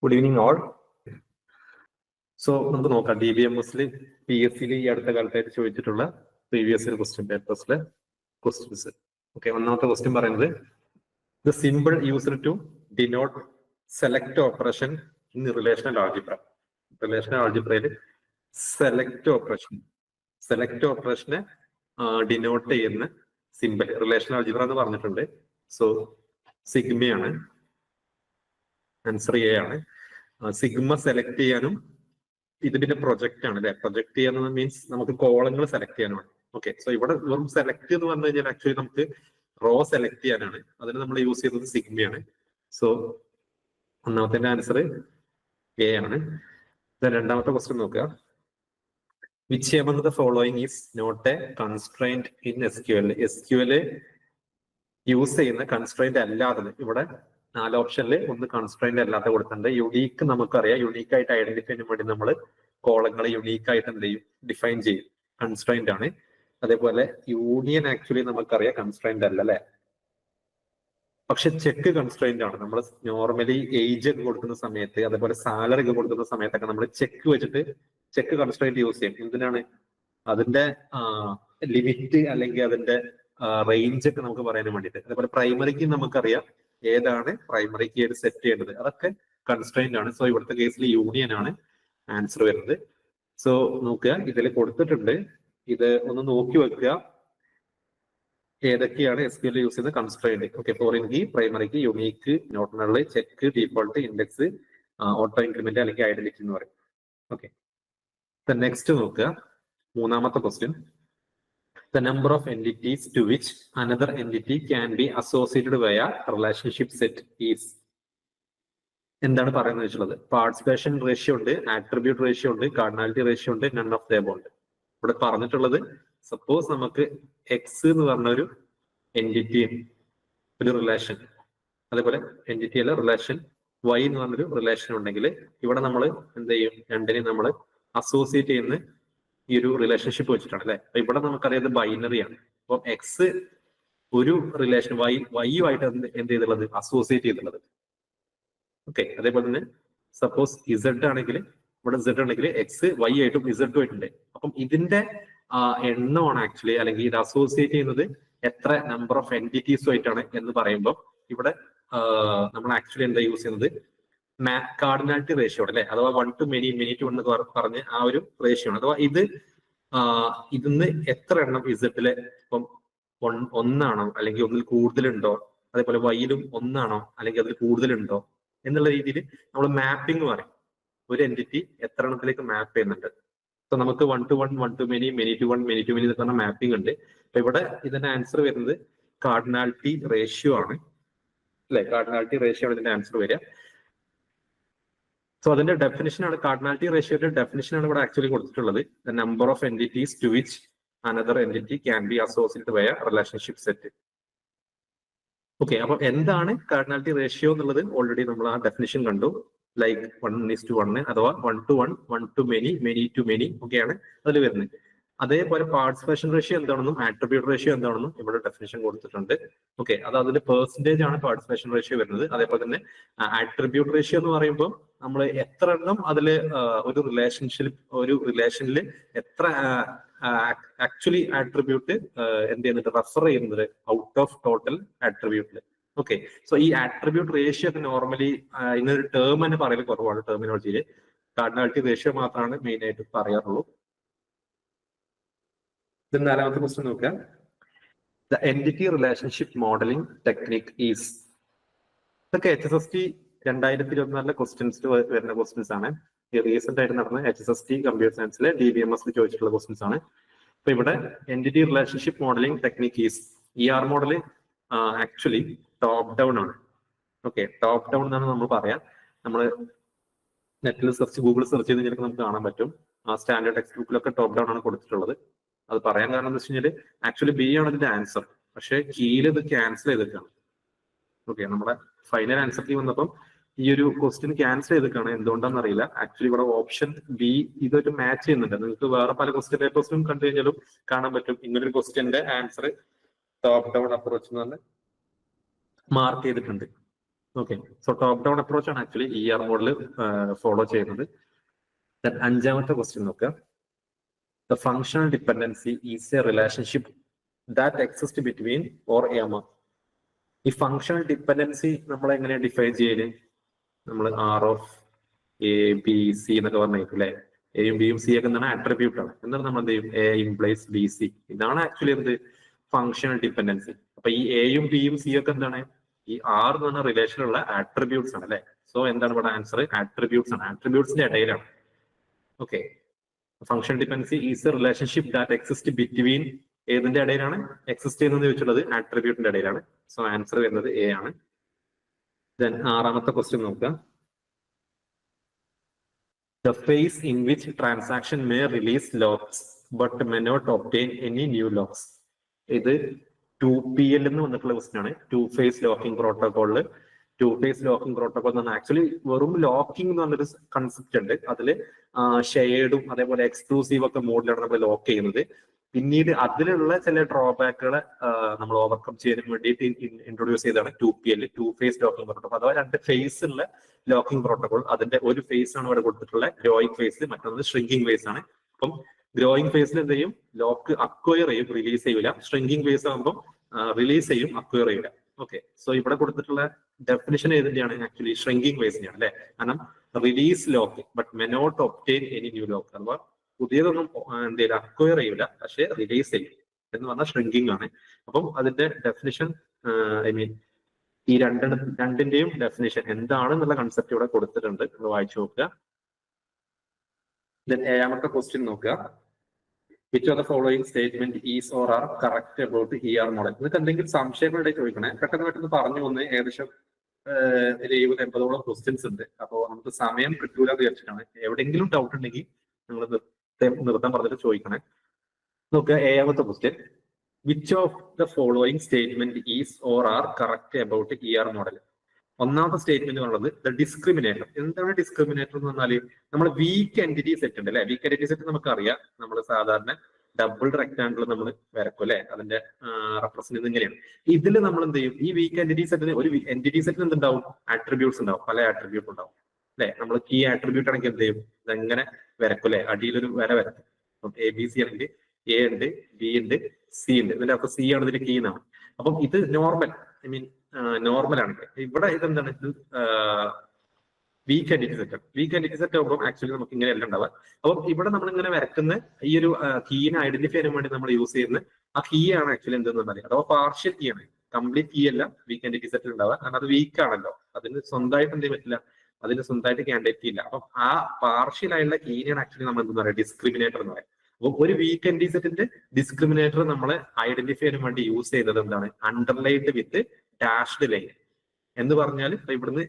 Good evening all. So നമുക്ക് നോക്കാം DBMS-ൽ PSC-ൽ ഈ അടുത്ത കാലത്തായിട്ട് ചോദിച്ചിട്ടുള്ള പ്രീവിയസ് ക്വസ്റ്റ്യൻ പേപ്പേഴ്സിലെ ക്വസ്റ്റ്യൻസ്. ഓക്കെ, ഒന്നാമത്തെ ക്വസ്റ്റ്യൻ പറയുന്നത് the symbol used to denote select operation in relational algebra. Relational ആൾജിബ്രയിൽ സെലക്ട് ഓപ്പറേഷനെ ഡിനോട്ട് ചെയ്യുന്ന സിമ്പിൾ റിലേഷണൽ ആൾജിബ്ര എന്ന് പറഞ്ഞിട്ടുണ്ട്. സോ സിഗ്മയാണ് ആൻസർ എ ആണ്. സിഗ്മ സെലക്ട് ചെയ്യാനും ഇത് പിന്നെ പ്രൊജക്ട് ആണ് അല്ലെ. പ്രൊജക്ട് ചെയ്യാന്ന് മീൻസ് നമുക്ക് കോളങ്ങൾ സെലക്ട് ചെയ്യാനാണ്. ഓക്കെ, സോ ഇവിടെ വെറും സെലക്ട് എന്ന് പറഞ്ഞു കഴിഞ്ഞാൽ ആക്ച്വലി നമുക്ക് റോ സെലക്ട് ചെയ്യാനാണ്. അതിന് നമ്മൾ യൂസ് ചെയ്യുന്നത് സിഗ്മയാണ്. സോ ഒന്നാമത്തെ ആൻസർ എ ആണ്. രണ്ടാമത്തെ ക്വസ്റ്റ്യൻ നോക്കുക. Which among the following is not a constraint in SQL. SQL use ചെയ്യുന്ന കൺസ്ട്രെയിന്റ് അല്ലാത്തത്. ഇവിടെ 4 ഓപ്ഷനിൽ ഒന്ന് കൺസ്ട്രെയിന്റ് അല്ലാത്ത കൊടുത്തിട്ടുണ്ട്. യുണീക്ക് നമുക്കറിയാം, യുണീക്ക് ആയിട്ട് ഐഡന്റിഫൈ ചെയ്യാൻ വേണ്ടി നമ്മൾ കോളങ്ങളെ യുണീക്ക് ആയിട്ട് എന്ത് ചെയ്യും, ഡിഫൈൻ ചെയ്യും. കൺസ്ട്രെയിന്റ് ആണ്. അതേപോലെ യൂണിയൻ ആക്ച്വലി നമുക്കറിയാം കൺസ്ട്രെയിന്റ് അല്ല അല്ലെ, പക്ഷെ ചെക്ക് കൺസ്ട്രെയിന്റ് ആണ്. നമ്മൾ നോർമലി ഏജ് ഒക്കെ കൊടുക്കുന്ന സമയത്ത്, അതേപോലെ സാലറി ഒക്കെ കൊടുക്കുന്ന സമയത്തൊക്കെ നമ്മൾ ചെക്ക് വെച്ചിട്ട് ചെക്ക് കൺസ്ട്രെയിന്റ് യൂസ് ചെയ്യും. എന്തിനാണ്? അതിന്റെ ലിമിറ്റ് അല്ലെങ്കിൽ അതിന്റെ റേഞ്ച് ഒക്കെ നമുക്ക് പറയാൻ വേണ്ടിയിട്ട്. അതേപോലെ പ്രൈമറിക്ക് നമുക്കറിയാം ഏതാണ് പ്രൈമറിക്ക് ഏത് സെറ്റ് ചെയ്യേണ്ടത്, അതൊക്കെ കൺസ്ട്രെയിന്റ് ആണ്. സോ ഇവിടുത്തെ കേസിൽ യൂണിയൻ ആണ് ആൻസർ വരുന്നത്. സോ നോക്കുക, ഇതിൽ കൊടുത്തിട്ടുണ്ട്, ഇത് ഒന്ന് നോക്കി വെക്കുക ഏതൊക്കെയാണ് SQL യൂസ് ചെയ്യുന്ന കൺസ്ട്രെയിന്റ്. ഓക്കെ, ഫോറിൻ കീ, പ്രൈമറിക്ക്, unique, not null, check, default, index, auto increment അല്ലെങ്കിൽ ഐഡന്റിറ്റി എന്ന് പറയും. ഓക്കെ, നെക്സ്റ്റ് നോക്കുക. മൂന്നാമത്തെ question. The number of entities to which another entity can be associated via relationship set is. എന്താണ് പറയുന്നത് വെച്ചുള്ളത്? Participation ratio ഉണ്ട്, attribute ratio ഉണ്ട്, cardinality ratio ഉണ്ട്, നൺ ഓഫ് ദം ഉണ്ട്. ഇവിടെ പറഞ്ഞിട്ടുള്ളത് സപ്പോസ് നമുക്ക് എക്സ് എന്ന് പറഞ്ഞ ഒരു എൻറ്റിറ്റി ഒരു റിലേഷൻ, അതേപോലെ എൻറ്റിറ്റി അല്ല റിലേഷൻ വൈ എന്ന് പറഞ്ഞൊരു റിലേഷൻ ഉണ്ടെങ്കിൽ ഇവിടെ നമ്മൾ എന്ത് ചെയ്യും, രണ്ടിനെയും നമ്മൾ അസോസിയേറ്റ് ചെയ്യുന്ന ഈ ഒരു റിലേഷൻഷിപ്പ് വെച്ചിട്ടാണ് അല്ലെ. അപ്പൊ ഇവിടെ നമുക്കറിയാം ബൈനറിയാണ്. അപ്പൊ എക്സ് ഒരു റിലേഷൻ വൈയുമായിട്ട് എന്ത് ചെയ്തുള്ളത്, അസോസിയേറ്റ് ചെയ്തിട്ടുള്ളത്. ഓക്കെ, അതേപോലെ തന്നെ സപ്പോസ് ഇസഡ് ആണെങ്കിൽ ഇവിടെ ഇസഡ് ആണെങ്കിൽ എക്സ് വൈ ആയിട്ടും ഇസഡും ആയിട്ടുണ്ട്. അപ്പം ഇതിന്റെ എണ്ണമാണ് ആക്ച്വലി, അല്ലെങ്കിൽ ഇത് അസോസിയേറ്റ് ചെയ്യുന്നത് എത്ര നമ്പർ ഓഫ് എൻറ്റിറ്റീസും ആയിട്ടാണ് എന്ന് പറയുമ്പോൾ ഇവിടെ നമ്മൾ ആക്ച്വലി എന്താ യൂസ് ചെയ്യുന്നത്, കാർഡിനാലിറ്റി റേഷ്യോ അല്ലെ, അഥവാ 1 to many, many to 1 എന്ന് പറഞ്ഞ് ആ ഒരു റേഷ്യോ ആണ്. അഥവാ ഇതിന്ന് എത്ര എണ്ണം ഇസഡില് ഇപ്പം ഒന്നാണോ അല്ലെങ്കിൽ ഒന്നിൽ കൂടുതലുണ്ടോ, അതേപോലെ വൈയിലും ഒന്നാണോ അല്ലെങ്കിൽ അതിൽ കൂടുതലുണ്ടോ എന്നുള്ള രീതിയിൽ നമ്മൾ മാപ്പിംഗ് പറയും. ഒരു എൻറ്റിറ്റി എത്ര എണ്ണത്തിലേക്ക് മാപ്പ് ചെയ്യുന്നുണ്ട്. സോ നമുക്ക് 1 to 1, 1 to many, many to 1, many to many എന്ന് പറഞ്ഞ മാപ്പിംഗ് ഉണ്ട്. അപ്പൊ ഇവിടെ ഇതിന്റെ ആൻസർ വരുന്നത് കാർഡിനാലിറ്റി റേഷ്യോ ആണ് അല്ലെ. കാർഡിനാലിറ്റി റേഷ്യോ ആണ് ഇതിന്റെ ആൻസർ വരിക. സോ അതിന്റെ ഡെഫിനിഷൻ ആണ്, കാർഡിനാലിറ്റി റേഷ്യോയുടെ ഡെഫിനിഷൻ ആണ് ഇവിടെ ആക്ച്വലി കൊടുത്തിട്ടുള്ളത്. The number of entities to which another entity can be associated via relationship set. Okay, അപ്പൊ എന്താണ് കാർഡിനാലിറ്റി റേഷ്യോ എന്നുള്ളത് ഓൾറെഡി നമ്മൾ ആ ഡെഫിനിഷൻ കണ്ടു. ലൈക്ക് 1:1 അഥവാ 1 to 1, 1 to many, many to many ഒക്കെയാണ് അതിൽ വരുന്നത്. അതേപോലെ പാർട്ടിസിപ്പേഷൻ റേഷ്യോ എന്താണെന്നും ആട്രിബ്യൂട്ട് റേഷ്യോ എന്താണെന്നും ഇവിടെ ഡെഫിനിഷൻ കൊടുത്തിട്ടുണ്ട്. ഓക്കെ, അത് അതിന്റെ പെർസെന്റേജ് ആണ് പാർട്ടിസിപ്പേഷൻ റേഷ്യോ വരുന്നത്. അതേപോലെ തന്നെ ആട്രിബ്യൂട്ട് റേഷ്യോ എന്ന് പറയുമ്പോൾ നമ്മൾ എത്ര എണ്ണം അതില് ഒരു റിലേഷനിൽ എത്ര ആക്ച്വലി ആട്രിബ്യൂട്ട് എന്ത് ചെയ്യുന്നുണ്ട്, റെഫർ ചെയ്യുന്നത് ഔട്ട് ഓഫ് ടോട്ടൽ ആട്രിബ്യൂട്ടിൽ. ഓക്കെ, സോ ഈ ആട്രിബ്യൂട്ട് റേഷ്യോ ഒക്കെ നോർമലി ഇന്നൊരു ടേം തന്നെ പറയൽ കുറവാണ് ടെർമിനോളജിയിൽ. കാർഡിനാലിറ്റി റേഷ്യോ മാത്രമാണ് മെയിൻ ആയിട്ട് പറയാറുള്ളൂ. നാലാമത്തെ ക്വസ്റ്റ്യൻ നോക്കുക. The entity relationship modelling technique is. ഇതൊക്കെ HSST 2024 ക്വസ്റ്റ്യൻസ് വരുന്ന ക്വസ്റ്റ്യൻസ് ആണ്. ഈ റീസെന്റ് ആയിട്ട് നടന്ന HSST കമ്പ്യൂട്ടർ സയൻസിലെ DBMS ചോദിച്ചിട്ടുള്ള ക്വസ്റ്റ്യൻസ് ആണ്. അപ്പൊ ഇവിടെ entity relationship modelling technique is, ER model actually top down ആണ്. ഓക്കെ, ടോപ്പ് ഡൗൺ എന്നാണ് നമ്മൾ പറയാം. നമ്മൾ നെറ്റിൽ ഗൂഗിൾ സെർച്ച് ചെയ്ത് കഴിഞ്ഞാൽ നമുക്ക് കാണാൻ പറ്റും. ആ സ്റ്റാൻഡേർഡ് ടെക്സ്റ്റ് ബുക്കിലൊക്കെ ടോപ്പ് ഡൗൺ ആണ് കൊടുത്തിട്ടുള്ളത്. അത് പറയാൻ കാരണം എന്താ വെച്ച് കഴിഞ്ഞാൽ ആക്ച്വലി B ആണ് ഇതിന്റെ ആൻസർ, പക്ഷെ കീയിൽ ഇത് ക്യാൻസൽ ചെയ്തിട്ടാണ്. ഓക്കെ, നമ്മുടെ ഫൈനൽ ആൻസർ കീ വന്നപ്പം ഈ ഒരു ക്വസ്റ്റ്യൻ ക്യാൻസൽ ചെയ്തിട്ടാണ്. എന്തുകൊണ്ടാണെന്ന് അറിയില്ല. ആക്ച്വലി ഇവിടെ ഓപ്ഷൻ B ഇതൊരു മാച്ച് ചെയ്യുന്നുണ്ട്. നിങ്ങൾക്ക് വേറെ പല ക്വസ്റ്റ്യൻ പേപ്പേഴ്സിലും കണ്ടു കഴിഞ്ഞാലും കാണാൻ പറ്റും ഇങ്ങനൊരു ക്വസ്റ്റ്യന്റെ ആൻസർ ടോപ്പ് ഡൗൺ അപ്രോച്ച് എന്ന് പറഞ്ഞ് മാർക്ക് ചെയ്തിട്ടുണ്ട്. Okay, so top down approach ആണ് ആക്ച്വലി ER മോഡൽ ഫോളോ ചെയ്യുന്നത്. അഞ്ചാമത്തെ ക്വസ്റ്റ്യൻ നോക്കുക. The functional dependency is a relationship that exists between or among. ഈ ഫങ്ഷണൽ ഡിപ്പെൻഡൻസി നമ്മൾ എങ്ങനെ ഡിഫൈൻ ചെയ്യല്? നമ്മൾ R(A,B,C) എന്നൊക്കെ പറഞ്ഞേക്കും അല്ലെ. എയും ബിയും സി ഒക്കെ എന്താണ്? ആട്രിബ്യൂട്ട് ആണ്. എന്നാൽ നമ്മൾ എന്ത് ചെയ്യും? A implies BC. ഇതാണ് ആക്ച്വലി എന്ത്? Functional dependency. അപ്പൊ ഈ എയും ബിയും സി ഒക്കെ എന്താണ്? ഈ R എന്ന് പറഞ്ഞ റിലേഷനുള്ള ആട്രിബ്യൂട്ട്സ് ആണ് അല്ലെ. സോ എന്താണ് ഇവിടെ ആൻസർ? ആട്രിബ്യൂട്ട്സ് ആണ്. ആട്രിബ്യൂട്ട്സിന്റെ ഇടയിലാണ്. Okay, function dependency is A relationship that exist between. ഏതിന്റെ ഇടയിലാണ് എക്സിസ്റ്റ് ചെയ്യുന്നത് ചോദിച്ചുള്ളത്? ആട്രിബ്യൂട്ടിന്റെ ഇടയിലാണ്. സോ ആൻസർ വരുന്നത് എ ആണ്. ദെൻ ആറാമത്തെ ക്വസ്റ്റ്യൻ നോക്കുക. The phase in which transaction may release locks but may not obtain any new locks. ഇത് 2PL എന്ന് വന്നിട്ടുള്ള ക്വസ്റ്റ്യൻ ആണ്. ടു ഫേസ് ലോക്കിംഗ് പ്രോട്ടോകോളില് ടു ഫേസ് ലോക്കിംഗ് പ്രോട്ടോകോൾ എന്ന് പറഞ്ഞാൽ ആക്ച്വലി വെറും ലോക്കിംഗ് എന്ന് പറഞ്ഞൊരു കൺസെപ്റ്റ് ഉണ്ട്. അതിൽ ഷെയർഡും അതേപോലെ എക്സ്ക്ലൂസീവ് ഒക്കെ മോഡിലാണ് നമ്മൾ ലോക്ക് ചെയ്യുന്നത്. പിന്നീട് അതിലുള്ള ചില ഡ്രോബാക്കുകൾ നമ്മൾ ഓവർകം ചെയ്യാൻ വേണ്ടിയിട്ട് ഇൻട്രൊഡ്യൂസ് ചെയ്തതാണ് 2PL, to phase locking protocol. അഥവാ രണ്ട് ഫേസ് ഉള്ള ലോക്കിംഗ് പ്രോട്ടോകോൾ. അതിന്റെ ഒരു ഫേസ് ആണ് ഇവിടെ കൊടുത്തിട്ടുള്ള ഗ്രോയിങ് ഫേസ്, മറ്റൊന്ന് ഷ്രിങ്കിങ് ഫേസ് ആണ്. അപ്പം ഗ്രോയിങ് ഫേസിൽ എന്ത് ചെയ്യും? ലോക്ക് അക്വയർ ചെയ്യും, റിലീസ് ചെയ്യൂല. ഷ്രിങ്കിങ് ഫേസ് ആകുമ്പോൾ റിലീസ് ചെയ്യും, അക്വയർ ചെയ്യൂല. ഓക്കെ, സോ ഇവിടെ കൊടുത്തിട്ടുള്ള ഡെഫിനിഷൻ ഏതിന്റെയാണ്? ആക്ച്വലി ഷ്രിങ്കിങ് ഫേസിന്റെയാണ് അല്ലെ. കാരണം release lock but may not obtain any new lock. അഥവാ പുതിയതൊന്നും എന്തെങ്കിലും അക്വയർ ചെയ്യൂല, പക്ഷെ റിലീസ് ചെയ്യും എന്ന് പറഞ്ഞാൽ ഷ്രിങ്കിങ് ആണ്. അപ്പം അതിന്റെ ഡെഫിനിഷൻ ഐ മീൻ ഈ രണ്ടിന്റെയും ഡെഫിനിഷൻ എന്താണെന്നുള്ള കൺസെപ്റ്റ് ഇവിടെ കൊടുത്തിട്ടുണ്ട്. നിങ്ങൾ വായിച്ചു നോക്കുക. ഏഴാമത്തെ ക്വസ്റ്റ്യൻ നോക്കുക. Which of the following statement is or are correct about ER model? നിങ്ങൾക്ക് എന്തെങ്കിലും സംശയങ്ങളുടെ ചോദിക്കണേ. പെട്ടെന്ന് പറഞ്ഞു വന്ന് ഏകദേശം 70-80ഓളം ക്വസ്റ്റ്യൻസ് ഉണ്ട്. അപ്പോൾ നമുക്ക് സമയം കിട്ടൂല എന്ന് വിചാരിച്ചിട്ടാണ്. എവിടെയെങ്കിലും ഡൗട്ട് ഉണ്ടെങ്കിൽ നിങ്ങൾ നിർത്താൻ പറഞ്ഞിട്ട് ചോദിക്കണേ. നോക്കുക, ഏഴാമത്തെ question. Which of the following statement is or are correct about ER model? ഒന്നാമത്തെ സ്റ്റേറ്റ്മെന്റ് പറയുന്നത് ദ ഡിസ്ക്രിമിനേറ്റർ. എന്താണ് ഡിസ്ക്രിമിനേറ്റർ എന്ന് പറഞ്ഞാൽ? നമ്മൾ വീക്ക് എൻറ്റിറ്റി സെറ്റ് ഉണ്ട് അല്ലെ. വീക്ക് എൻറ്റിറ്റി സെറ്റ് നമുക്കറിയാം. നമ്മൾ സാധാരണ ഡബിൾ റെക്ടാങ്കിൾ നമ്മൾ വരക്കും അല്ലെ. അതിന്റെ റെപ്രസെന്റ് ഇങ്ങനെയാണ്. ഇതിൽ നമ്മൾ എന്ത് ചെയ്യും? ഈ വീക്ക് എൻറ്റിറ്റി സെറ്റിന് ഒരു എൻറ്റിറ്റി സെറ്റിന് എന്തുണ്ടാവും? ആട്രിബ്യൂട്ട്സ് ഉണ്ടാവും, പല ആട്രിബ്യൂട്ട് ഉണ്ടാവും അല്ലെ. നമ്മൾ കീ ആട്രിബ്യൂട്ട് ആണെങ്കിൽ എന്ത് ചെയ്യും? ഇതെങ്ങനെ വരക്കും അല്ലെ. അടിയിലൊരു വര വരക്കും. ABC ആണെങ്കിൽ A ഉണ്ട്, B ഉണ്ട്, C ഉണ്ട്. ഇതിന്റെ അപ്പൊ C ആണ് ഇതിന്റെ കീ എന്നാണ്. അപ്പം ഇത് നോർമൽ, ഐ മീൻ നോർമൽ ആണ്. ഇവിടെ ഇതെന്താണ്? ഇത് week entity set. Week entity set ആകുമ്പോൾ ആക്ച്വലി നമുക്ക് ഇങ്ങനെ എല്ലാം ഉണ്ടാവുക. അപ്പം ഇവിടെ നമ്മൾ ഇങ്ങനെ വരക്കുന്ന ഈ ഒരു കീനെ ഐഡന്റിഫൈ ചെയ്യാൻ വേണ്ടി നമ്മൾ യൂസ് ചെയ്യുന്ന ആ കീ ആണ് ആക്ച്വലി എന്തെന്ന് പറയുക. അഥവാ പാർഷ്യൽ കീ ആണ്. കംപ്ലീറ്റ് കീ അല്ല വീക്ക് എൻറ്റിറ്റി സെറ്റ് ഉണ്ടാവുക. കാരണം അത് വീക്ക് ആണല്ലോ. അതിന് സ്വന്തമായിട്ട് എന്തെങ്കിലും പറ്റില്ല, അതിന് സ്വന്തമായിട്ട് കാൻഡിഡേറ്റ് ഇല്ല. അപ്പം ആ പാർഷ്യൽ ആയുള്ള കീനെയാണ് ആക്ച്വലി നമ്മൾ എന്താ പറയുക? ഡിസ്ക്രിമിനേറ്റർ എന്ന് പറയുന്നത്. അപ്പൊ ഒരു വീക്ക് എൻറ്റിറ്റി സെറ്റിന്റെ ഡിസ്ക്രിമിനേറ്റർ നമ്മൾ ഐഡന്റിഫൈ ചെയ്യാൻ വേണ്ടി യൂസ് ചെയ്യുന്നത് എന്താണ്? അണ്ടർലൈൻഡ് വിത്ത് ഡാഷ്ഡ് ലൈൻ എന്ന് പറഞ്ഞാൽ ഇവിടുന്ന്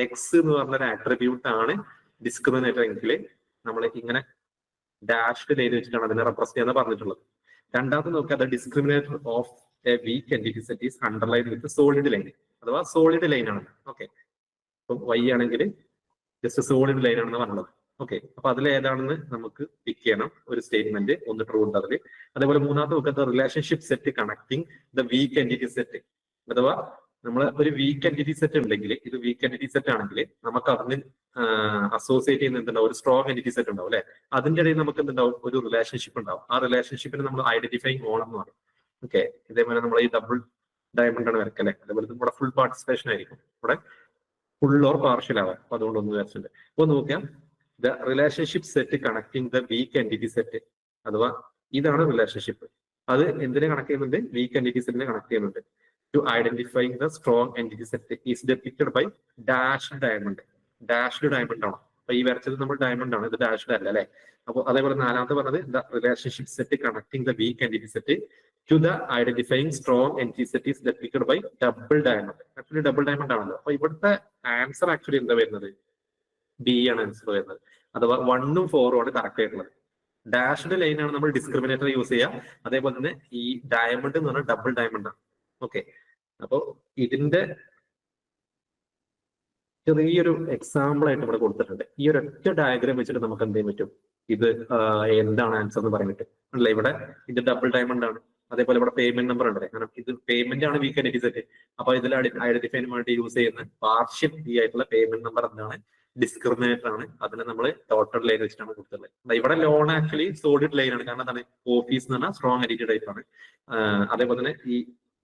എക്സ് എന്ന് പറഞ്ഞൊരു ആട്രിബ്യൂട്ട് ആണ് ഡിസ്ക്രിമിനേറ്റർ എങ്കിൽ നമ്മൾ ഇങ്ങനെ ഡാഷ്ഡ് ലൈൻ വെച്ചിട്ടാണ് അതിനെ റെപ്രസെന്റ് ചെയ്യാൻ പറഞ്ഞിട്ടുള്ളത്. രണ്ടാമത്തെ നോക്കുക, the discriminator of A week entity set is underline with solid line. അഥവാ സോളിഡ് ലൈൻ ആണ്. ഓക്കെ, ഇപ്പം Y ആണെങ്കിൽ ജസ്റ്റ് സോളിഡ് ലൈൻ ആണെന്ന് പറഞ്ഞത്. ഓക്കെ, അപ്പൊ അതിൽ ഏതാണെന്ന് നമുക്ക് പിക്ക് ചെയ്യണം. ഒരു സ്റ്റേറ്റ്മെന്റ് ഒന്ന് ട്രൂ ഉണ്ട് അതിൽ. അതേപോലെ മൂന്നാമത്തെ നോക്കുക, relationship set connecting the weak entity set. അഥവാ നമ്മൾ ഒരു വീക്ക് എൻറ്റിറ്റി സെറ്റ് ഉണ്ടെങ്കിൽ, ഇത് വീക്ക് എൻറ്റിറ്റി സെറ്റ് ആണെങ്കിൽ നമുക്ക് അതിന് അസോസിയേറ്റ് ചെയ്യുന്ന എന്തുണ്ടാവും? ഒരു സ്ട്രോങ് എൻറ്റിറ്റി സെറ്റ് ഉണ്ടാവും അല്ലെ. അതിന്റെ ഇടയിൽ നമുക്ക് എന്തുണ്ടാവും? ഒരു റിലേഷൻഷിപ്പ് ഉണ്ടാവും. ആ റിലേഷൻഷിപ്പിന് നമ്മൾ ഐഡന്റിഫൈങ് ഓൺ എന്ന് പറയും. ഓക്കെ, ഇതേപോലെ നമ്മൾ ഈ ഡബിൾ ഡയമണ്ട് ആണ് വരക്കല്ലേ. അതേപോലെ ഇവിടെ ഫുൾ പാർട്ടിസിപ്പേഷൻ ആയിരിക്കും. ഇവിടെ ഫുൾ ഓർ പാർഷ്യൽ ആവാം. അപ്പൊ അതുകൊണ്ട് ഒന്ന് വരച്ചിട്ടുണ്ട്. അപ്പൊ നോക്കാം, the relationship set connecting the weak entity set. അഥവാ ഇതാണ് റിലേഷൻഷിപ്പ്. അത് എന്തിനെ കണക്ട് ചെയ്യുന്നുണ്ട്? വീക്ക് എൻറ്റിറ്റി സെറ്റിനെ കണക്ട് ചെയ്യുന്നുണ്ട്. To identifying the strong entity set is depicted by dashed diamond. Dashed diamond ആണ്. അപ്പൊ ഈ വരച്ചത് നമ്മൾ ഡയമണ്ട് ആണ്, ഇത് ഡാഷ്ഡ് അല്ല അല്ലെ. അപ്പൊ അതേപോലെ നാലാമത്തെ പറഞ്ഞത് the relationship set connecting the weak entity set to the identifying strong entity set is depicted by double diamond. Actually double diamond ആണല്ലോ. അപ്പൊ ഇവിടുത്തെ ആൻസർ ആക്ച്വലി എന്താ വരുന്നത്? B ആണ് ആൻസർ വരുന്നത്. അഥവാ 1ഉം 4ഉം ആണ് കറക്റ്റ് ആയിട്ടുള്ളത്. ഡാഷ്ഡ് ലൈൻ ആണ് നമ്മൾ ഡിസ്ക്രിമിനേറ്റർ യൂസ് ചെയ്യുക. അതേപോലെ തന്നെ ഈ ഡയമണ്ട് എന്ന് പറഞ്ഞാൽ ഡബിൾ ഡയമണ്ട് ആണ്. ഓക്കെ, അപ്പൊ ഇതിന്റെ ചെറിയൊരു എക്സാമ്പിൾ ആയിട്ട് ഇവിടെ കൊടുത്തിട്ടുണ്ട്. ഈ ഒരു ഒറ്റ ഡയഗ്രാം വെച്ചിട്ട് നമുക്ക് എന്ത് ചെയ്യാൻ പറ്റും? ഇത് എന്താണ് ആൻസർ എന്ന് പറയാൻ പറ്റും അല്ലെ. ഇവിടെ ഇത് ഡബിൾ ഡയമണ്ട് ആണ്, അതേപോലെ ഇവിടെ പേയ്മെന്റ് നമ്പർ ഉണ്ട്. കാരണം ഇത് പേയ്മെന്റ് ആണ് വീക്ക് എൻറ്റിറ്റി സെറ്റ്. അപ്പൊ ഇതിൽ ഐഡന്റിഫൈ വേണ്ടി യൂസ് ചെയ്യുന്ന പാർഷ്യൽ കീ ആയിട്ടുള്ള പേയ്മെന്റ് നമ്പർ എന്താണ്? ഡിസ്ക്രിമിനേറ്റർ ആണ്. അതിനെ നമ്മൾ ടോട്ടൽ ലൈൻ വെച്ചിട്ടാണ് കൊടുത്തിട്ടുള്ളത്. ഇവിടെ ലോൺ ആക്ച്വലി സോളിഡ് ലൈൻ ആണ്. കാരണം എന്താണ്? ഓഫീസ് എന്ന് പറഞ്ഞാൽ സ്ട്രോങ് എൻറ്റിറ്റി ടൈപ്പ് ആണ്. അതേപോലെ തന്നെ ഈ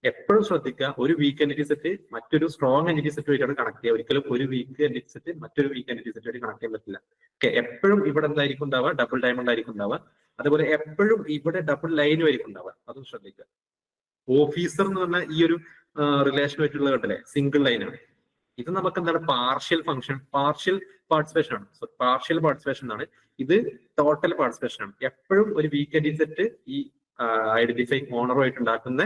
എപ്പോഴും ശ്രദ്ധിക്കുക, ഒരു വീക്ക് എൻറ്റിറ്റി സെറ്റ് മറ്റൊരു സ്ട്രോങ് എൻറ്റിറ്റി സെറ്റ് ആയിട്ടാണ് കണക്ട് ചെയ്യുക. ഒരിക്കലും ഒരു വീക്ക് എൻറ്റിറ്റി സെറ്റ് മറ്റൊരു വീക്ക് എൻറ്റിറ്റി സെറ്റ് ആയിട്ട് കണക്ട് ചെയ്യാൻ പറ്റില്ല. എപ്പോഴും ഇവിടെ എന്തായിരിക്കും ഉണ്ടാവുക? ഡബിൾ ഡയമണ്ട് ആയിരിക്കും ഉണ്ടാവുക. അതുപോലെ എപ്പോഴും ഇവിടെ ഡബിൾ ലൈനും ആയിരിക്കും ഉണ്ടാവുക. അതും ശ്രദ്ധിക്കുക. ഓഫീസർ എന്ന് പറഞ്ഞാൽ ഈ ഒരു റിലേഷനുമായിട്ടുള്ള കണ്ടില്ലേ, സിംഗിൾ ലൈനാണ്. ഇത് നമുക്ക് എന്താണ്? പാർഷ്യൽ ഫംഗ്ഷൻ, പാർഷ്യൽ പാർട്ടിസിപ്പേഷൻ ആണ്. സോ പാർഷ്യൽ പാർട്ടിസിപ്പേഷൻ ആണ്. ഇത് ടോട്ടൽ പാർട്ടിസിപ്പേഷൻ ആണ്. എപ്പോഴും ഒരു വീക്ക് എൻറ്റിറ്റി സെറ്റ് ഈ ഐഡന്റിഫൈ ഓണറുമായിട്ട് ഉണ്ടാക്കുന്ന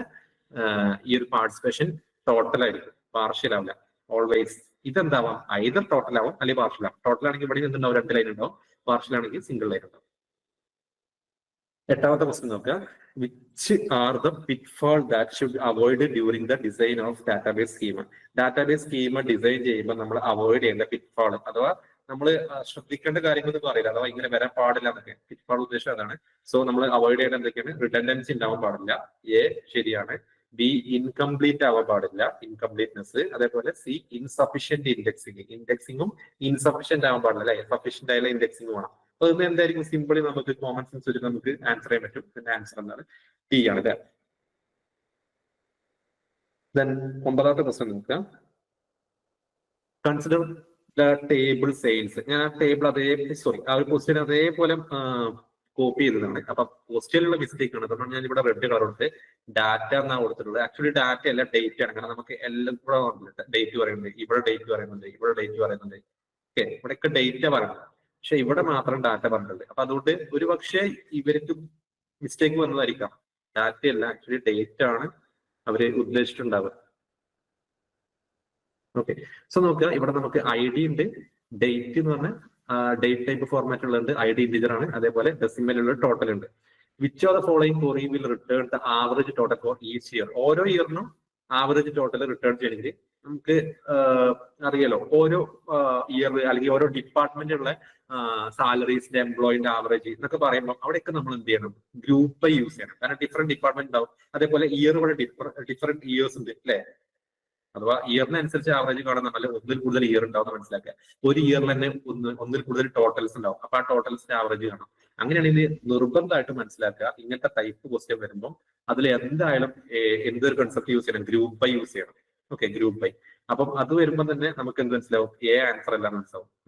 ഈ ഒരു പാർട്ടിസിപ്പേഷൻ ടോട്ടൽ ആയിരിക്കും, പാർഷ്യൽ ആവില്ല ഓൾവേസ്. ഇതെന്താവാം? ഐദർ ടോട്ടൽ ആവാം അല്ലെങ്കിൽ പാർഷ്യൽ ആവാം. ടോട്ടൽ ആണെങ്കിൽ ഇവിടെ എന്തുണ്ടാവും? 2 ലൈൻ ഉണ്ടാവും. പാർഷ്യൽ ആണെങ്കിൽ സിംഗിൾ ലൈൻ ഉണ്ടാവും. 8ാമത്തെ ക്വസ്റ്റ്യൻ നോക്കുക. Which are the pitfall that should avoid during the design of database schema? Database schema design ചെയ്യുമ്പോൾ നമ്മൾ അവോയ്ഡ് ചെയ്യേണ്ട പിറ്റ്ഫാൾ അഥവാ നമ്മൾ ശ്രദ്ധിക്കേണ്ട കാര്യങ്ങളൊന്നും അറിയില്ല, അഥവാ ഇങ്ങനെ വരാൻ പാടില്ല എന്നൊക്കെ. പിറ്റ്ഫാൾ ഉദ്ദേശം അതാണ്. സോ നമ്മൾ അവോയ്ഡ് ചെയ്യേണ്ട എന്തൊക്കെയാണ്? റിഡൻഡൻസി ഉണ്ടാവാൻ പാടില്ല. എ ശരിയാണ്. ബി ഇൻകംപ്ലീറ്റ് ആവാൻ പാടില്ല, ഇൻകംപ്ലീറ്റ്നെസ്. അതേപോലെ സി ഇൻസഫിഷ്യന്റ് ഇൻഡെക്സിങ്, ഇൻഡെക്സിങ്ങും ഇൻസഫിഷ്യന്റ് ആവാൻ പാടില്ല അല്ലെ, സഫിഷ്യന്റ് ആയുള്ള ഇൻഡെക്സിങ് വേണം. അപ്പൊ ഇത് എന്തായിരിക്കും? സിമ്പിളി നമുക്ക് കോമൺ സെൻസ് വെച്ചിട്ട് നമുക്ക് ആൻസർ ചെയ്യാൻ പറ്റും. ഇതിന്റെ ആൻസർ എന്താണ്? ടി ആണ് അല്ലെ. ദെൻ 9ാമത്തെ ക്വസ്റ്റ്യൻ നോക്കുക. Consider the table sales. ഞാൻ ആ ടേബിൾ ആ ഒരു ക്വസ്റ്റ്യൻ അതേപോലെ കോപ്പി ചെയ്തതാണ്. അപ്പൊ ക്വസ്റ്റ്യനിലുള്ള മിസ്റ്റേക്ക് ആണ്. അതുകൊണ്ട് ഞാൻ ഇവിടെ റെഡ് കളർ കൊടുത്ത് ഡാറ്റ എന്നാണ് കൊടുത്തിട്ടുള്ളത്. ആക്ച്വലി ഡാറ്റ അല്ല, ഡേറ്റ് ആണ്. കാരണം നമുക്ക് എല്ലാം കൂടെ ഡേറ്റ് പറയുന്നുണ്ട്, ഇവിടെ ഡേറ്റ് പറയുന്നുണ്ട്, ഇവിടെ ഡേറ്റ് പറയുന്നുണ്ട്. ഓക്കെ, ഇവിടെയൊക്കെ ഡേറ്റ പറയുന്നത്, പക്ഷെ ഇവിടെ മാത്രം ഡാറ്റ പറഞ്ഞിട്ടുണ്ട്. അപ്പൊ അതുകൊണ്ട് ഒരു പക്ഷേ ഇവർക്ക് മിസ്റ്റേക്ക് വന്നതായിരിക്കാം. ഡാറ്റ അല്ല, ആക്ച്വലി ഡേറ്റ് ആണ് അവര് ഉദ്ദേശിച്ചിട്ടുണ്ടാവുക. ഓക്കെ, സോ നോക്കുക. ഇവിടെ നമുക്ക് ID ഉണ്ട്, ഡേറ്റ് എന്ന് പറഞ്ഞാൽ ഡേറ്റ് ടൈപ്പ് ഫോർമാറ്റ് ഉള്ളത്, ID ഇന്റിജർ ആണ്. അതേപോലെ ഡെസിമൽ ഉള്ള ടോട്ടൽ ഉണ്ട്. Which of the following query will return the average total for each year? ഓരോ ഇയറിനും ആവറേജ് ടോട്ടൽ റിട്ടേൺ ചെയ്യണമെങ്കിൽ നമുക്ക് അറിയാലോ, ഓരോ ഇയർ അല്ലെങ്കിൽ ഓരോ ഡിപ്പാർട്ട്മെന്റിലുള്ള സാലറീസിന്റെ എംപ്ലോയിന്റെ ആവറേജ് എന്നൊക്കെ പറയുമ്പോൾ അവിടെയൊക്കെ നമ്മൾ എന്ത് ചെയ്യണം? ഗ്രൂപ്പ് ബൈ യൂസ് ചെയ്യണം. കാരണം ഡിഫറെന്റ് ഡിപ്പാർട്ട്മെന്റ് ഉണ്ടാവും. അതേപോലെ ഇയർ ഇവിടെ ഡിഫറെന്റ് ഇയേഴ്സ് ഉണ്ട് അല്ലെ. അഥവാ ഇയറിനനുസരിച്ച് ആവറേജ് കാണാൻ നല്ല ഒന്നിൽ കൂടുതൽ ഇയർ ഉണ്ടാവും മനസ്സിലാക്കുക. ഒരു ഇയറിൽ തന്നെ ഒന്നിൽ കൂടുതൽ ടോട്ടൽസ് ഉണ്ടാവും. അപ്പൊ ആ ടോട്ടൽസിന്റെ ആവറേജ് കാണാം. അങ്ങനെയാണെങ്കിൽ നിർബന്ധമായിട്ട് മനസ്സിലാക്കുക, ഇങ്ങനത്തെ ടൈപ്പ് ക്വസ്റ്റ്യൻ വരുമ്പോൾ അതിൽ എന്തായാലും എന്തൊരു കൺസെപ്റ്റ് യൂസ് ചെയ്യണം? ഗ്രൂപ്പ് ബൈ യൂസ് ചെയ്യണം. Okay, group by. അപ്പം അത് വരുമ്പോൾ തന്നെ നമുക്ക് എന്ത് മനസ്സിലാവും? ആൻസർ എല്ലാം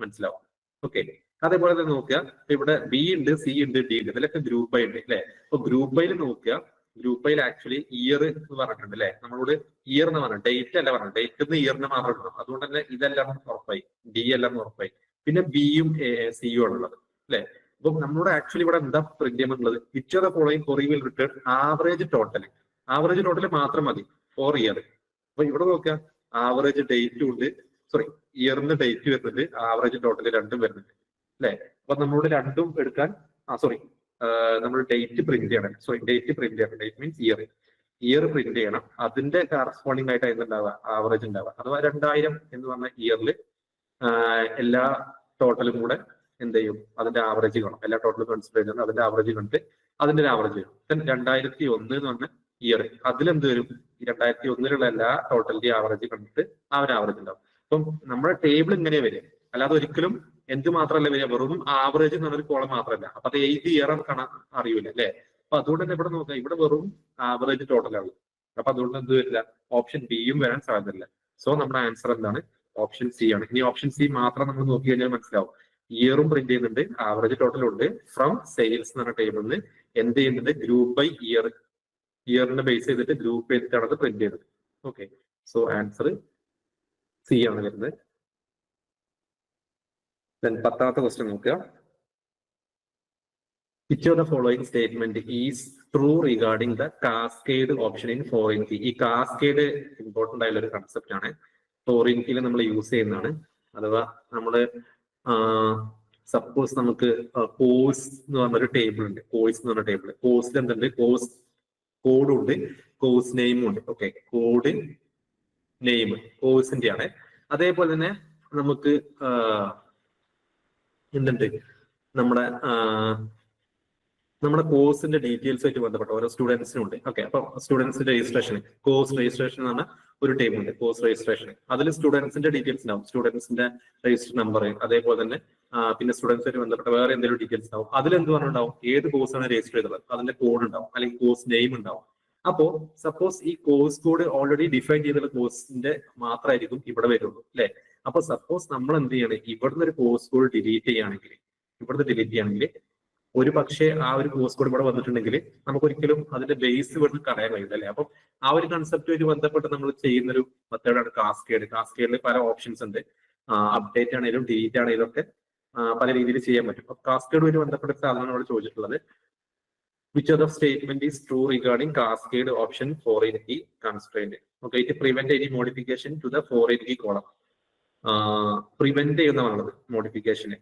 മനസ്സിലാവും. ഓക്കെ, അതേപോലെ തന്നെ നോക്കുക. ഇവിടെ ബി ഉണ്ട്, സി ഉണ്ട്, ഡി ഉണ്ട്. ഇതിലൊക്കെ ഗ്രൂപ്പ് ബൈ ഉണ്ട് അല്ലെ. അപ്പൊ ഗ്രൂപ്പ് ബൈയിൽ നോക്കുക. ഗ്രൂപ്പ് ബൈയിൽ ആക്ച്വലി ഇയർ എന്ന് പറഞ്ഞിട്ടുണ്ട് അല്ലെ. നമ്മളോട് ഇയർ എന്ന് പറഞ്ഞു, ഡേറ്റ് അല്ല പറഞ്ഞു. ഡേറ്റ് എന്ന് ഇയറിന് മാത്രം ഇടണം. അതുകൊണ്ട് തന്നെ ഇതെല്ലാം ഉറപ്പായി, ഡി എല്ലാം ഉറപ്പായി. പിന്നെ ബിയും സിയും ആണുള്ളത് അല്ലെ. അപ്പൊ നമ്മളോട് ആക്ച്വലി ഇവിടെ എന്താ പ്രിന്റ് ചെയ്യുന്നത്? Which of the following query will return average total. Average total മാത്രം മതി ഫോർ ഇയർ. അപ്പൊ ഇവിടെ നോക്കുക, ആവറേജ് ഡേറ്റും ഉണ്ട്, സോറി ഇയറിന് ഡേറ്റ് വരുന്നുണ്ട്, ആവറേജ് ടോട്ടൽ രണ്ടും വരുന്നുണ്ട് അല്ലെ. അപ്പൊ നമ്മളോട് രണ്ടും എടുക്കാൻ നമ്മൾ ഡേറ്റ് പ്രിന്റ് ചെയ്യണം. സോറി, ഡേറ്റ് പ്രിന്റ് ചെയ്യണം. ഡേറ്റ് മീൻസ് ഇയർ പ്രിന്റ് ചെയ്യണം. അതിന്റെ കറസ്പോണ്ടിങ് ആയിട്ട് എന്തുണ്ടാവുക? ആവറേജ് ഉണ്ടാവുക. അഥവാ 2000 എന്ന് പറഞ്ഞ ഇയറിൽ എല്ലാ ടോട്ടലും കൂടെ എന്ത് ചെയ്യും? അതിന്റെ ആവറേജ് കാണും. എല്ലാ ടോട്ടലും കൺസിഡർ ചെയ്യുന്നത് അതിന്റെ ആവറേജ് കണ്ടിട്ട് അതിന്റെ ഒരു ആവറേജ് വരും. 2001 എന്ന് പറഞ്ഞ ഇയർ, അതിലെന്ത് വരും? 2001 എല്ലാ ടോട്ടലിന്റെ ആവറേജ് കണ്ടിട്ട് ആ ഒരു ആവറേജ് ഉണ്ടാവും. അപ്പം നമ്മുടെ ടേബിൾ ഇങ്ങനെ വരും. അല്ലാതെ ഒരിക്കലും എന്ത് മാത്രമല്ല വരിക, വെറും ആവറേജ് എന്ന് പറഞ്ഞൊരു കോളം മാത്രമല്ല. അപ്പൊ അത് ഏത് ഇയർ കാണാൻ അറിയൂല അല്ലെ. അപ്പൊ അതുകൊണ്ട് തന്നെ ഇവിടെ നോക്കുക, ഇവിടെ വെറും ആവറേജ് ടോട്ടലാണ്. അപ്പൊ അതുകൊണ്ട് എന്ത് വരില്ല? ഓപ്ഷൻ ബിയും വരാൻ സാധ്യതയില്ല. സോ നമ്മുടെ ആൻസർ എന്താണ്? ഓപ്ഷൻ സി ആണ്. ഇനി ഓപ്ഷൻ സി മാത്രം നമ്മൾ നോക്കി കഴിഞ്ഞാൽ മനസ്സിലാവും. ഇയറും പ്രിന്റ് ചെയ്യുന്നുണ്ട്, ആവറേജ് ടോട്ടലും ഉണ്ട്. ഫ്രം സെയിൽസ് എന്ന് പറഞ്ഞ ടേബിളിൽ എന്ത് ചെയ്യുന്നുണ്ട്? ഗ്രൂപ്പ് ബൈ ഇയറിനെ ബേസ് ചെയ്തിട്ട് ഗ്രൂപ്പ് ചെയ്തിട്ടാണ് അത് പ്രിന്റ് ചെയ്തത്. ഓക്കെ, സോ ആൻസർ സി ആണ് വരുന്നത്. 10ാമത്തെ ക്വസ്റ്റ്യൻ നോക്കുക. Which of the following statement is true regarding the cascade option in foreign key? ഈ കാസ്കേഡ് ഇമ്പോർട്ടന്റ് ആയുള്ള ഒരു കൺസെപ്റ്റ് ആണ്. ഫോറിൻ കീയിൽ നമ്മൾ യൂസ് ചെയ്യുന്നതാണ്. അഥവാ നമ്മള് സപ്പോസ് നമുക്ക് കോഴ്സ് എന്ന് പറഞ്ഞൊരു ടേബിൾ ഉണ്ട്. കോഴ്സ് എന്ന് പറഞ്ഞ ടേബിൾ, കോഴ്സിൽ എന്തുണ്ട്? കോഴ്സ് കോഡും ഉണ്ട്, കോഴ്സ് നെയിമും ഉണ്ട്. ഓക്കെ, കോഡ് നെയിം കോഴ്സിന്റെ ആണ്. അതേപോലെ തന്നെ നമുക്ക് എന്തുണ്ട്? നമ്മുടെ നമ്മുടെ കോഴ്സിന്റെ ഡീറ്റെയിൽസ് ആയിട്ട് ബന്ധപ്പെട്ട ഓരോ സ്റ്റുഡൻസിനും ഉണ്ട്. ഓക്കെ, അപ്പൊ സ്റ്റുഡൻസിന്റെ രജിസ്ട്രേഷൻ, കോഴ്സ് രജിസ്ട്രേഷൻ എന്ന് പറഞ്ഞാൽ ഒരു ടേബിൾ ഉണ്ട്, കോഴ്സ് രജിസ്ട്രേഷൻ. അതിൽ സ്റ്റുഡൻസിന്റെ ഡീറ്റെയിൽസ് ഉണ്ടാവും, സ്റ്റുഡൻസിന്റെ രജിസ്റ്റർ നമ്പർ, അതേപോലെ തന്നെ പിന്നെ സ്റ്റുഡൻസുമായിട്ട് ബന്ധപ്പെട്ട വേറെ എന്തെങ്കിലും ഡീറ്റെയിൽസ് ഉണ്ടാവും. അതിലെന്ത് പറഞ്ഞിട്ടുണ്ടാവും, ഏത് കോഴ്സാണ് രജിസ്റ്റർ ചെയ്തത് അതിന്റെ കോഡ് ഉണ്ടാവും, അല്ലെങ്കിൽ കോഴ്സ് നെയിം ഉണ്ടാവും. അപ്പോ സപ്പോസ് ഈ കോഴ്സ് കോഡ് ഓൾറെഡി ഡിഫൈൻ ചെയ്തിട്ടുള്ള കോഴ്സിന്റെ മാത്രമായിരിക്കും ഇവിടെ വരുള്ളൂ അല്ലെ. അപ്പൊ സപ്പോസ് നമ്മൾ എന്ത് ചെയ്യണം, ഇവിടുന്ന് ഒരു കോഴ്സ് കോഡ് ഡിലീറ്റ് ചെയ്യുകയാണെങ്കിൽ ഒരു പക്ഷേ ആ ഒരു കോഴ്സ് കോഡ് ഇവിടെ വന്നിട്ടുണ്ടെങ്കിൽ നമുക്ക് ഒരിക്കലും അതിന്റെ ബേസ് ഇവിടുന്ന് കളയാൻ കഴിയില്ല അല്ലെ. അപ്പം ആ ഒരു കൺസെപ്റ്റുമായിട്ട് ബന്ധപ്പെട്ട് നമ്മൾ ചെയ്യുന്ന ഒരു മെത്തേഡാണ് കാസ്കേഡ്. കാസ്കേഡിൽ പല ഓപ്ഷൻസ് ഉണ്ട്, അപ്ഡേറ്റ് ആണെങ്കിലും ഡിലീറ്റ് ആണെങ്കിലും ഒക്കെ പല രീതിയിൽ ചെയ്യാൻ പറ്റും. അപ്പൊ കാസ്കേഡുമായിട്ട് ബന്ധപ്പെട്ട സാധനമാണ് ഇവിടെ ചോദിച്ചിട്ടുള്ളത്. Which other statement is true regarding cascade option 4 in key constraint? Okay, it prevent any modification to the 4 in key column. Prevent ചെയ്യുന്നതാണത് മോഡിഫിക്കേഷന്.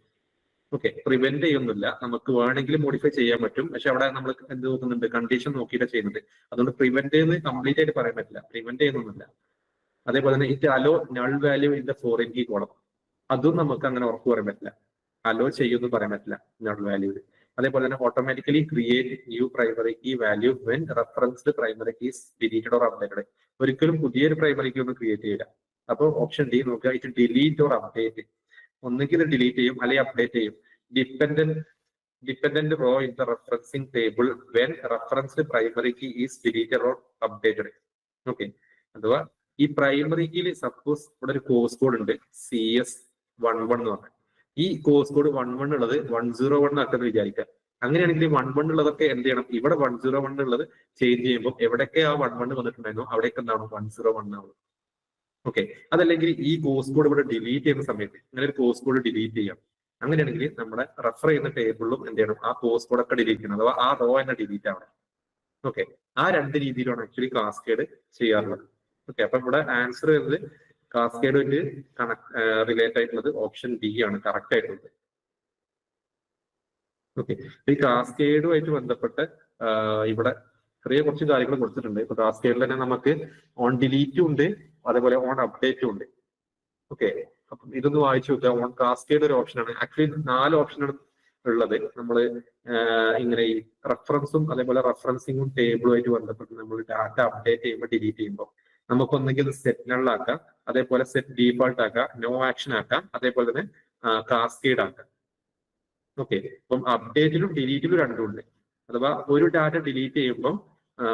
ഓക്കെ, പ്രിവെന്റ് ചെയ്യുന്നില്ല, നമുക്ക് വേണമെങ്കിൽ മോഡിഫൈ ചെയ്യാൻ പറ്റും. പക്ഷെ അവിടെ നമ്മൾ എന്ത് നോക്കുന്നുണ്ട്, കണ്ടീഷൻ നോക്കിയിട്ട് ചെയ്യുന്നത്. അതുകൊണ്ട് പ്രിവെന്റ് എന്ന് കംപ്ലീറ്റ് ആയിട്ട് പറയാൻ പറ്റില്ല, പ്രിവെന്റ് ചെയ്യുന്നില്ല. അതേപോലെ തന്നെ it hello null value in the 4 in key column, അതും നമുക്ക് അങ്ങനെ ഉറപ്പ് പറയാൻ പറ്റില്ല, അലോ ചെയ്യുമെന്ന് പറയാൻ പറ്റില്ല നൾ വാല്യൂ. അതേപോലെ തന്നെ automatically create new primary key value when referenced primary keys deleted or updated. ഒരിക്കലും പുതിയൊരു പ്രൈമറി കീ ഒന്നും ക്രിയേറ്റ് ചെയ്യില്ല. അപ്പോൾ ഓപ്ഷൻ ഡി നോക്കുക, ഇറ്റ് ഡിലീറ്റ് ഓർ അപ്ഡേറ്റ്. ഒന്നുകിൽ ഇത് ഡിലീറ്റ് ചെയ്യും അല്ലെങ്കിൽ അപ്ഡേറ്റ് ചെയ്യും. Dependent row in the referencing table when referenced primary key is deleted or updated. Okay, അഥവാ ഈ പ്രൈമറി കീയിൽ സപ്പോസ് ഇവിടെ ഒരു കോഴ്സ് കോഡ് ഉണ്ട് CS11 എന്ന് പറഞ്ഞാൽ, ഈ കോഴ്സ് കോഡ് 11 ഉള്ളത് 101 ആക്കെന്ന് വിചാരിക്കാം. അങ്ങനെയാണെങ്കിൽ 11 ഉള്ളതൊക്കെ എന്ത് ചെയ്യണം, ഇവിടെ 101 ഉള്ളത് ചേഞ്ച് ചെയ്യുമ്പോൾ എവിടെയൊക്കെ ആ 11 വന്നിട്ടുണ്ടായിരുന്നു അവിടെയൊക്കെ എന്താണ് 101 ആവുന്നത്. ഓക്കെ, അതല്ലെങ്കിൽ ഈ കോഴ്സ് കോഡ് ഇവിടെ ഡിലീറ്റ് ചെയ്യുന്ന സമയത്ത് അങ്ങനെ ഒരു കോഴ്സ് കോഡ് ഡിലീറ്റ് ചെയ്യാം. അങ്ങനെയാണെങ്കിൽ നമ്മുടെ റെഫർ ചെയ്യുന്ന ടേബിളിലും എന്ത് ചെയ്യണം, ആ കോഴ്സ് കോഡ് ഒക്കെ ഡിലീറ്റ് ചെയ്യണം, അഥവാ ആ റോ തന്നെ ഡിലീറ്റ് ആവണം. ഓക്കെ, ആ രണ്ട് രീതിയിലാണ് ആക്ച്വലി കാസ്കേഡ് ചെയ്യാറുള്ളത്. ഓക്കെ, അപ്പൊ ഇവിടെ ആൻസർ വരുന്നത് കാസ്കേഡുമായിട്ട് റിലേറ്റ് ആയിട്ടുള്ളത് ഓപ്ഷൻ ബി ആണ് കറക്റ്റ് ആയിട്ടുള്ളത്. ഓക്കെ, ഈ കാസ്കേഡുമായിട്ട് ബന്ധപ്പെട്ട് ഇവിടെ ചെറിയ കുറച്ച് കാര്യങ്ങൾ കൊടുത്തിട്ടുണ്ട്. ഇപ്പൊ കാസ്കേഡിൽ തന്നെ നമുക്ക് ഓൺ ഡിലീറ്റും ഉണ്ട്, അതേപോലെ ഓൺ അപ്ഡേറ്റും ഉണ്ട്. ഓക്കെ, അപ്പം ഇതൊന്ന് വായിച്ചു നോക്കുക. ഓൺ കാസ്കേഡ് ഒരു ഓപ്ഷനാണ്. ആക്ച്വലി 4 ഓപ്ഷനാണ് ഉള്ളത്. നമ്മൾ ഇങ്ങനെ ഈ റെഫറൻസും അതേപോലെ റെഫറൻസിങ്ങും ടേബിളുമായിട്ട് ബന്ധപ്പെട്ട് നമ്മൾ ഡാറ്റ അപ്ഡേറ്റ് ചെയ്യുമ്പോൾ ഡിലീറ്റ് ചെയ്യുമ്പോൾ നമുക്കൊന്നെങ്കിൽ സെറ്റ് നൾ ആക്കാം, അതേപോലെ സെറ്റ് ഡീഫാൾട്ട് ആക്കാം, നോ ആക്ഷൻ ആക്കാം, അതേപോലെ തന്നെ കാസ്കേഡ് ആക്കാം. ഓക്കെ, അപ്പം അപ്ഡേറ്റിലും ഡിലീറ്റിലും രണ്ടും ഉണ്ട്. അഥവാ ഒരു ഡാറ്റ ഡിലീറ്റ് ചെയ്യുമ്പോൾ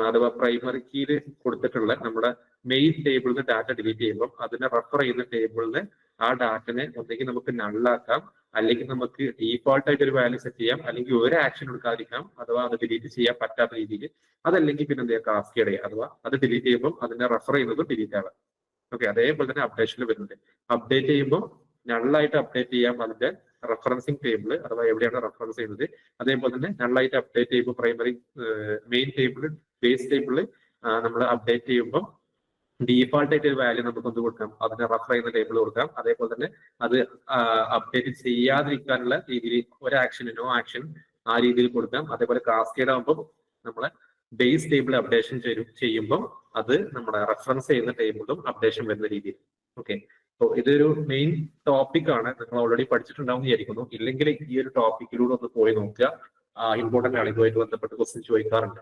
അഥവാ പ്രൈമറി കീയിൽ കൊടുത്തിട്ടുള്ള നമ്മുടെ മെയിൻ ടേബിളിൽ നിന്ന് ഡാറ്റ ഡിലീറ്റ് ചെയ്യുമ്പോൾ അതിനെ റെഫർ ചെയ്യുന്ന ടേബിളിന് ആ ഡാറ്റനെ ഒന്നെങ്കിൽ നമുക്ക് നള്ളാക്കാം, അല്ലെങ്കിൽ നമുക്ക് ഡീഫോൾട്ട് ആയിട്ട് ഒരു വാല്യൂ സെറ്റ് ചെയ്യാം, അല്ലെങ്കിൽ ഒരു ആക്ഷൻ എടുക്കാതിരിക്കാം, അഥവാ അത് ഡിലീറ്റ് ചെയ്യാൻ പറ്റാത്ത രീതിയിൽ. അതല്ലെങ്കിൽ പിന്നെ എന്ത് ചെയ്യാം, കാസ്കേഡ് ചെയ്യാം, അഥവാ അത് ഡിലീറ്റ് ചെയ്യുമ്പോൾ അതിനെ റെഫർ ചെയ്യുന്നതും ഡിലീറ്റ് ആവാം. ഓക്കെ, അതേപോലെ തന്നെ അപ്ഡേഷനിൽ വരുന്നുണ്ട്. അപ്ഡേറ്റ് ചെയ്യുമ്പോൾ നള്ളായിട്ട് അപ്ഡേറ്റ് ചെയ്യാം അതിന്റെ റെഫറൻസിങ് ടേബിൾ, അഥവാ എവിടെയാണ് റെഫറൻസ് ചെയ്യുന്നത്. അതേപോലെ തന്നെ നള്ളായിട്ട് അപ്ഡേറ്റ് ചെയ്യുമ്പോൾ പ്രൈമറി മെയിൻ ടേബിൾ ബേസ് ടേബിളിൽ നമ്മൾ അപ്ഡേറ്റ് ചെയ്യുമ്പോൾ ഡീഫാൾട്ട് ആയിട്ട് ഒരു വാല്യൂ നമുക്ക് ഒന്ന് കൊടുക്കാം, അതിനെ റെഫർ ചെയ്യുന്ന ടേബിൾ കൊടുക്കാം. അതേപോലെ തന്നെ അത് അപ്ഡേറ്റ് ചെയ്യാതിരിക്കാനുള്ള രീതിയിൽ ഒരു ആക്ഷൻ നോ ആക്ഷൻ ആ രീതിയിൽ കൊടുക്കാം. അതേപോലെ കാസ്കേഡ് ആകുമ്പോൾ നമ്മളെ ബേസ് ടേബിൾ അപ്ഡേഷൻ ചെയ്യുമ്പോൾ അത് നമ്മുടെ റെഫറൻസ് ചെയ്യുന്ന ടേബിളും അപ്ഡേഷൻ വരുന്ന രീതിയിൽ. ഓക്കെ, സോ ഇതൊരു മെയിൻ ടോപ്പിക് ആണ്, നിങ്ങൾ ഓൾറെഡി പഠിച്ചിട്ടുണ്ടാവും വിചാരിക്കുന്നു. ഇല്ലെങ്കിൽ ഈ ഒരു ടോപ്പിക്കിലൂടെ ഒന്ന് പോയി നോക്കുക, ഇമ്പോർട്ടന്റ് ആണ്, ഇതുമായിട്ട് ബന്ധപ്പെട്ട് ക്വസ്റ്റ്യൻ ചോദിക്കാറുണ്ട്.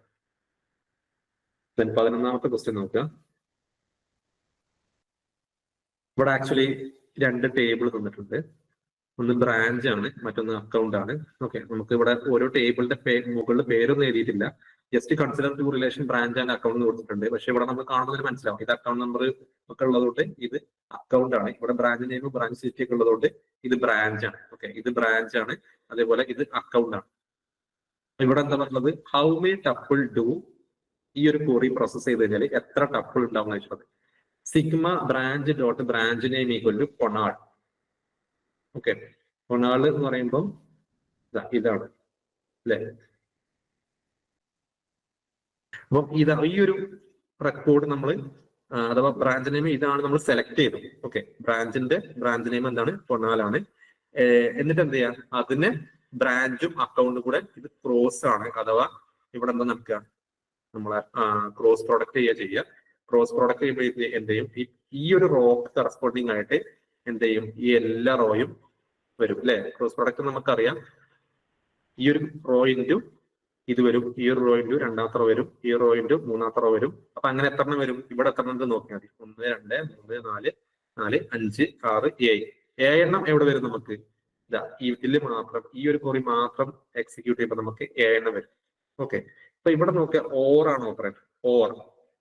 11ാമത്തെ ക്വസ്റ്റ്യൻ നോക്കുക. ഇവിടെ ആക്ച്വലി 2 ടേബിൾ തന്നിട്ടുണ്ട്. ഒന്ന് ബ്രാഞ്ച് ആണ്, മറ്റൊന്ന് അക്കൗണ്ട് ആണ്. ഓക്കെ, നമുക്ക് ഇവിടെ ഓരോ ടേബിളിന്റെ മുകളിൽ പേരൊന്നും എഴുതിയിട്ടില്ല, just consider two relation branch and account കൊടുത്തിട്ടുണ്ട്. പക്ഷെ ഇവിടെ നമ്മൾ കാണുന്നതിന് മനസ്സിലാവും ഇത് അക്കൗണ്ട് നമ്പർ ഒക്കെ ഉള്ളതുകൊണ്ട് ഇത് അക്കൗണ്ട് ആണ്. ഇവിടെ ബ്രാഞ്ച് നെയിം ബ്രാഞ്ച് സിറ്റി ഒക്കെ ഉള്ളതുകൊണ്ട് ഇത് ബ്രാഞ്ച് ആണ്. ഓക്കെ, ഇത് ബ്രാഞ്ച് ആണ്, അതേപോലെ ഇത് അക്കൗണ്ട് ആണ്. ഇവിടെ എന്താ പറഞ്ഞത്, ഹൗ മെനി ടപ്പിൾ ഡു, ഈ ഒരു ക്വറി പ്രോസസ് ചെയ്ത് കഴിഞ്ഞാൽ എത്ര ടപ്പിൾ ഉണ്ടാവും വെച്ചത്. Sigma branch dot branch name equal to കൊണാൾ. ഓക്കെ, കൊണാൾ എന്ന് പറയുമ്പോൾ ഇതാണ് അല്ലെ. അപ്പം ഈ ഒരു റെക്കോർഡ് നമ്മൾ അഥവാ ബ്രാഞ്ച് നെയിം ഇതാണ് നമ്മൾ സെലക്ട് ചെയ്തു. ഓക്കെ, ബ്രാഞ്ച് നെയിം എന്താണ്, കൊണാലാണ്. എന്നിട്ട് എന്ത് ചെയ്യാം, അതിന് ബ്രാഞ്ചും അക്കൗണ്ടും കൂടെ ഇത് ക്രോസ് ആണ്, അഥവാ ഇവിടെ എന്താ നമുക്ക് നമ്മളെ ക്രോസ് പ്രോഡക്റ്റ് ചെയ്യുക. ക്രോസ് പ്രോഡക്റ്റ് ചെയ്യുമ്പോൾ എന്ത് ചെയ്യും, ഈ ഒരു റോ കറസ്പോണ്ടിങ് ആയിട്ട് എന്ത് ചെയ്യും, ഈ എല്ലാ റോയും വരും അല്ലെ. ക്രോസ് പ്രോഡക്റ്റ് നമുക്കറിയാം, ഈ ഒരു റോ ഇൻറ്റു ഇത് വരും, ഈ ഒരു റോ ഇൻറ്റു രണ്ടാമത്തെ റോ വരും, ഈ റോ ഇൻറ്റു മൂന്നാമത്തെ റോ വരും. അപ്പൊ അങ്ങനെ എത്ര എണ്ണം വരും? ഇവിടെ എത്ര എണ്ണം നോക്കിയാൽ മതി. 1 2 3 4 5 6 7. 7 എണ്ണം എവിടെ വരും നമുക്ക്? ഇതാ ഇതില് മാത്രം, ഈ ഒരു കുറി മാത്രം എക്സിക്യൂട്ട് ചെയ്യുമ്പോൾ നമുക്ക് 7 എണ്ണം വരും. ഓക്കെ, അപ്പൊ ഇവിടെ നോക്കിയാൽ ഓർ ആണ് ഓപ്പറേറ്റർ. ഓർ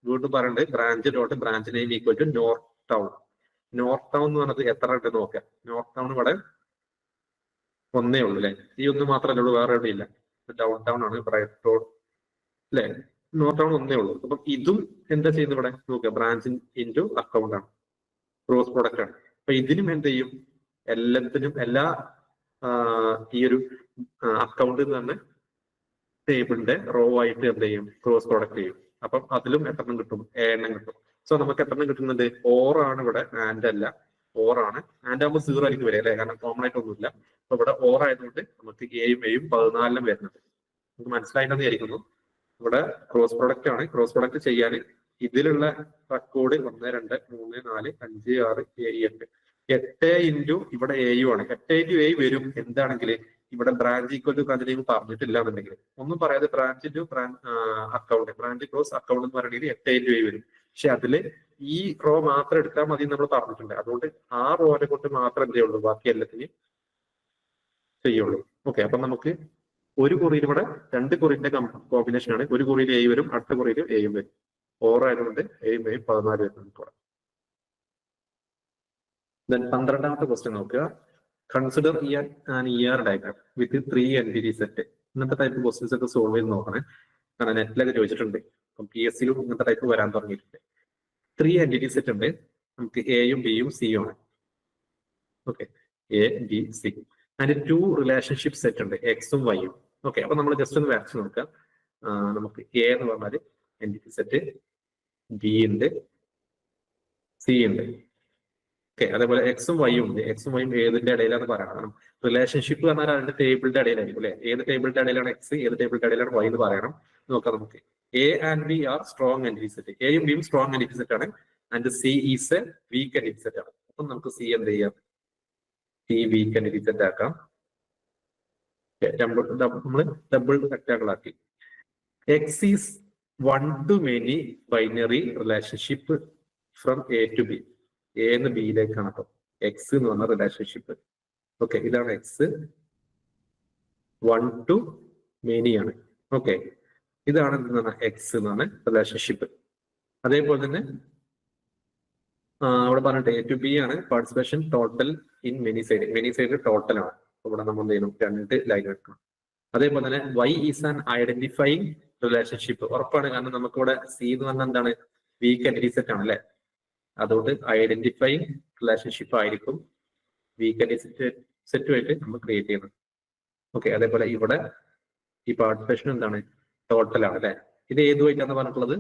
വീണ്ടും പറയുന്നത് branch dot branch name equal to North Town. North Town എന്ന് പറഞ്ഞത് എത്ര ഉണ്ട് നോക്കാം. നോർത്ത് ടൗൺ ഇവിടെ ഒന്നേ ഉള്ളൂ അല്ലെ, ഈ ഒന്ന് മാത്രമല്ലേ ഉള്ളൂ, വേറെ എവിടെ ഇല്ല. ഡൗൺ ടൗൺ ആണ്, ബ്രൈറ്റ് റോഡ് അല്ലെ, നോർത്ത് ടൗൺ ഒന്നേ ഉള്ളൂ. അപ്പൊ ഇതും എന്താ ചെയ്യുന്നത് ഇവിടെ നോക്കുക, ബ്രാഞ്ച് ഇൻറ്റു അക്കൗണ്ട് ആണ്, ക്രോസ് പ്രൊഡക്റ്റ് ആണ്. അപ്പൊ ഇതിനും എന്ത് ചെയ്യും, എല്ലാത്തിനും എല്ലാ ഈ ഒരു അക്കൗണ്ടിൽ നിന്ന് തന്നെ ടേബിളിന്റെ റോ ആയിട്ട് എന്ത് ചെയ്യും, ക്രോസ് പ്രൊഡക്റ്റ് ചെയ്യും. അപ്പം അതിലും എത്ര എണ്ണം കിട്ടും? 7 എണ്ണം കിട്ടും. സോ നമുക്ക് എത്ര എണ്ണം കിട്ടുന്നുണ്ട്? ഓർ ആണ് ഇവിടെ, ആൻഡ് അല്ല, ഓർ ആണ്. ആൻഡ് ആകുമ്പോൾ 0 ആയിരിക്കും വരിക അല്ലെ, കാരണം കോമൺ ആയിട്ട് ഒന്നുമില്ല. അപ്പൊ ഇവിടെ ഓർ ആയതുകൊണ്ട് നമുക്ക് എയും എയും 14 വരുന്നുണ്ട്. നമുക്ക് മനസ്സിലായിട്ടെന്ന് വിചാരിക്കുന്നു. ഇവിടെ ക്രോസ് പ്രൊഡക്റ്റ് ആണ്. ക്രോസ് പ്രൊഡക്റ്റ് ചെയ്യാൻ ഇതിലുള്ള റെക്കോർഡ് 1 2 3 4 5 6 7 8 8 ഇൻറ്റു ഇവിടെ എയും ആണ്. 8 ഇൻറ്റു എ വരും എന്താണെങ്കിൽ ഇവിടെ branch equal to branch name പറഞ്ഞിട്ടില്ല എന്നുണ്ടെങ്കിൽ ഒന്നും പറയാതെ branch to account, branch cross account എന്ന് പറയുന്നത് 8 ഇൻറ്റു എ വരും. പക്ഷെ അതില് ഈ റോ മാത്രം എടുത്താൽ മതി നമ്മൾ പറഞ്ഞിട്ടുണ്ട്. അതുകൊണ്ട് ആ റോനെ കൊണ്ട് മാത്രം എന്തേ ഉള്ളൂ, ബാക്കി എല്ലാത്തിനും ചെയ്യുള്ളൂ. ഓക്കെ, അപ്പൊ നമുക്ക് ഒരു കുറിയിൽ ഇവിടെ 2 കുറിന്റെ കോമ്പിനേഷൻ ആണ്. ഒരു കുറിയിൽ എ വരും, അടുത്ത കുറിയിൽ എയും വരും. ഓർ ആയതുകൊണ്ട് എയും എയും 14 വരുന്നുണ്ട്. ദെൻ 12ാമത്തെ ക്വസ്റ്റ്യൻ നോക്കുക. Consider an ER diagram with 3 entity set. ഇങ്ങനത്തെ ടൈപ്പ് ക്വസ്റ്റ്യൻസ് ഒക്കെ സോൾവ് ചെയ്ത് നോക്കണേ, കാരണം നെറ്റിലൊക്കെ ചോദിച്ചിട്ടുണ്ട്. അപ്പം PSCയിലും ഇങ്ങനത്തെ ടൈപ്പ് വരാൻ തുടങ്ങിയിട്ടുണ്ട്. 3 എൻറ്റിറ്റി സെറ്റ് ഉണ്ട്. നമുക്ക് എയും ബിയും സിയും ആണ്. Okay, A B C and 2 relationship set ഉണ്ട്, എക്സും വൈയും. ഓക്കെ, അപ്പൊ നമ്മൾ ജസ്റ്റ് ഒന്ന് വരച്ച് നോക്കാം. നമുക്ക് എ എന്ന് പറഞ്ഞാൽ എൻറ്റിറ്റി സെറ്റ്, ബി ഉണ്ട്, സി ഉണ്ട്. ഓക്കെ, അതേപോലെ എക്സും വൈയും ഉണ്ട്. എക്സും വൈയും ഏതിന്റെ ഇടയിലാന്ന് പറയണം. കാരണം റിലേഷൻഷിപ്പ് പറഞ്ഞാൽ അതിന്റെ ടേബിളിന്റെ ഇടയിലായിരിക്കും അല്ലെ. ഏത് ടേബിളിന്റെ ഇടയിലാണ് എക്സ്, ഏത് ടേബിളിന്റെ ഇടയിലാണ് വൈ എന്ന് പറയണം. നോക്കാം നമുക്ക്. A and B are strong entity set. എയും ബിയും സ്ട്രോങ് എൻറ്റിറ്റി സെറ്റ് ആണ്. And C is A week entity set ആണ്. അപ്പം നമുക്ക് സി എന്ത് ചെയ്യാം, സി വീക്ക് എൻറ്റിറ്റി സെറ്റ് ആക്കാം. നമ്മൾ ഡബിൾ റെക്ടാങ്കിൾ ആക്കി. X is 1 to many binary relationship from A to B. A എന്ന് ബിയിലേക്കാണ്. അപ്പം എക്സ് എന്ന് പറഞ്ഞ റിലേഷൻഷിപ്പ്. ഓക്കെ, ഇതാണ് എക്സ്. 1 to many ആണ്. ഓക്കെ, ഇതാണ് എന്താണ് എക്സ് എന്ന് പറഞ്ഞ റിലേഷൻഷിപ്പ്. അതേപോലെ തന്നെ അവിടെ പറഞ്ഞിട്ട് എ ടു ബി ആണ് participation total in many side. Many side total ആണ്. ഇവിടെ നമ്മൾ എന്ത് ചെയ്യണം, 2 ലൈൻ എടുക്കണം. അതേപോലെ തന്നെ Y is an identifying relationship. ഉറപ്പാണ്, കാരണം നമുക്കിവിടെ സി എന്ന് പറഞ്ഞാൽ എന്താണ്, വീക്ക് എൻറ്റിറ്റി സെറ്റ് ആണ് അല്ലെ. അതുകൊണ്ട് ഐഡന്റിഫൈങ് റിലേഷൻഷിപ്പ് ആയിരിക്കും വീക്ക് എൻറ്റിറ്റി സെറ്റുമായിട്ട് നമ്മൾ ക്രിയേറ്റ് ചെയ്യുന്നത്. ഓക്കെ, അതേപോലെ ഇവിടെ ഈ പാർട്ടിസിപ്പേഷൻ എന്താണ്, ടോട്ടൽ ആണ് അല്ലെ. ഇത് ഏതുമായിട്ടാണ് പറഞ്ഞിട്ടുള്ളത്,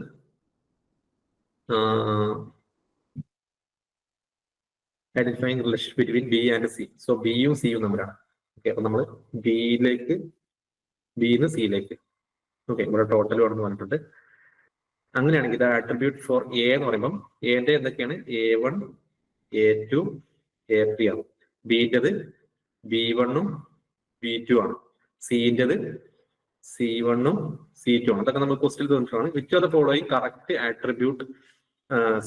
identifying relationship between B and C. So ബിയും സിയും തമ്മിലാണ്. ഓക്കെ, അപ്പൊ നമ്മൾ ബിയിലേക്ക്, ബിന്ന് സിയിലേക്ക്. ഓക്കെ, ഇവിടെ ടോട്ടൽ വേണമെന്ന് പറഞ്ഞിട്ടുണ്ട്. അങ്ങനെയാണെങ്കിൽ ഇത് ആട്രിബ്യൂട്ട് ഫോർ എ എന്ന് പറയുമ്പോൾ എന്റെ എന്തൊക്കെയാണ്, A1 A2 A3 ആണ്. ബിന്റേത് B1 B2 ആണ്. സിന്റേത് C1 C2 ആണ്. അതൊക്കെ നമ്മൾ ക്വസ്റ്റ്യൻ തന്നിട്ടാണ്. Which are the following correct attribute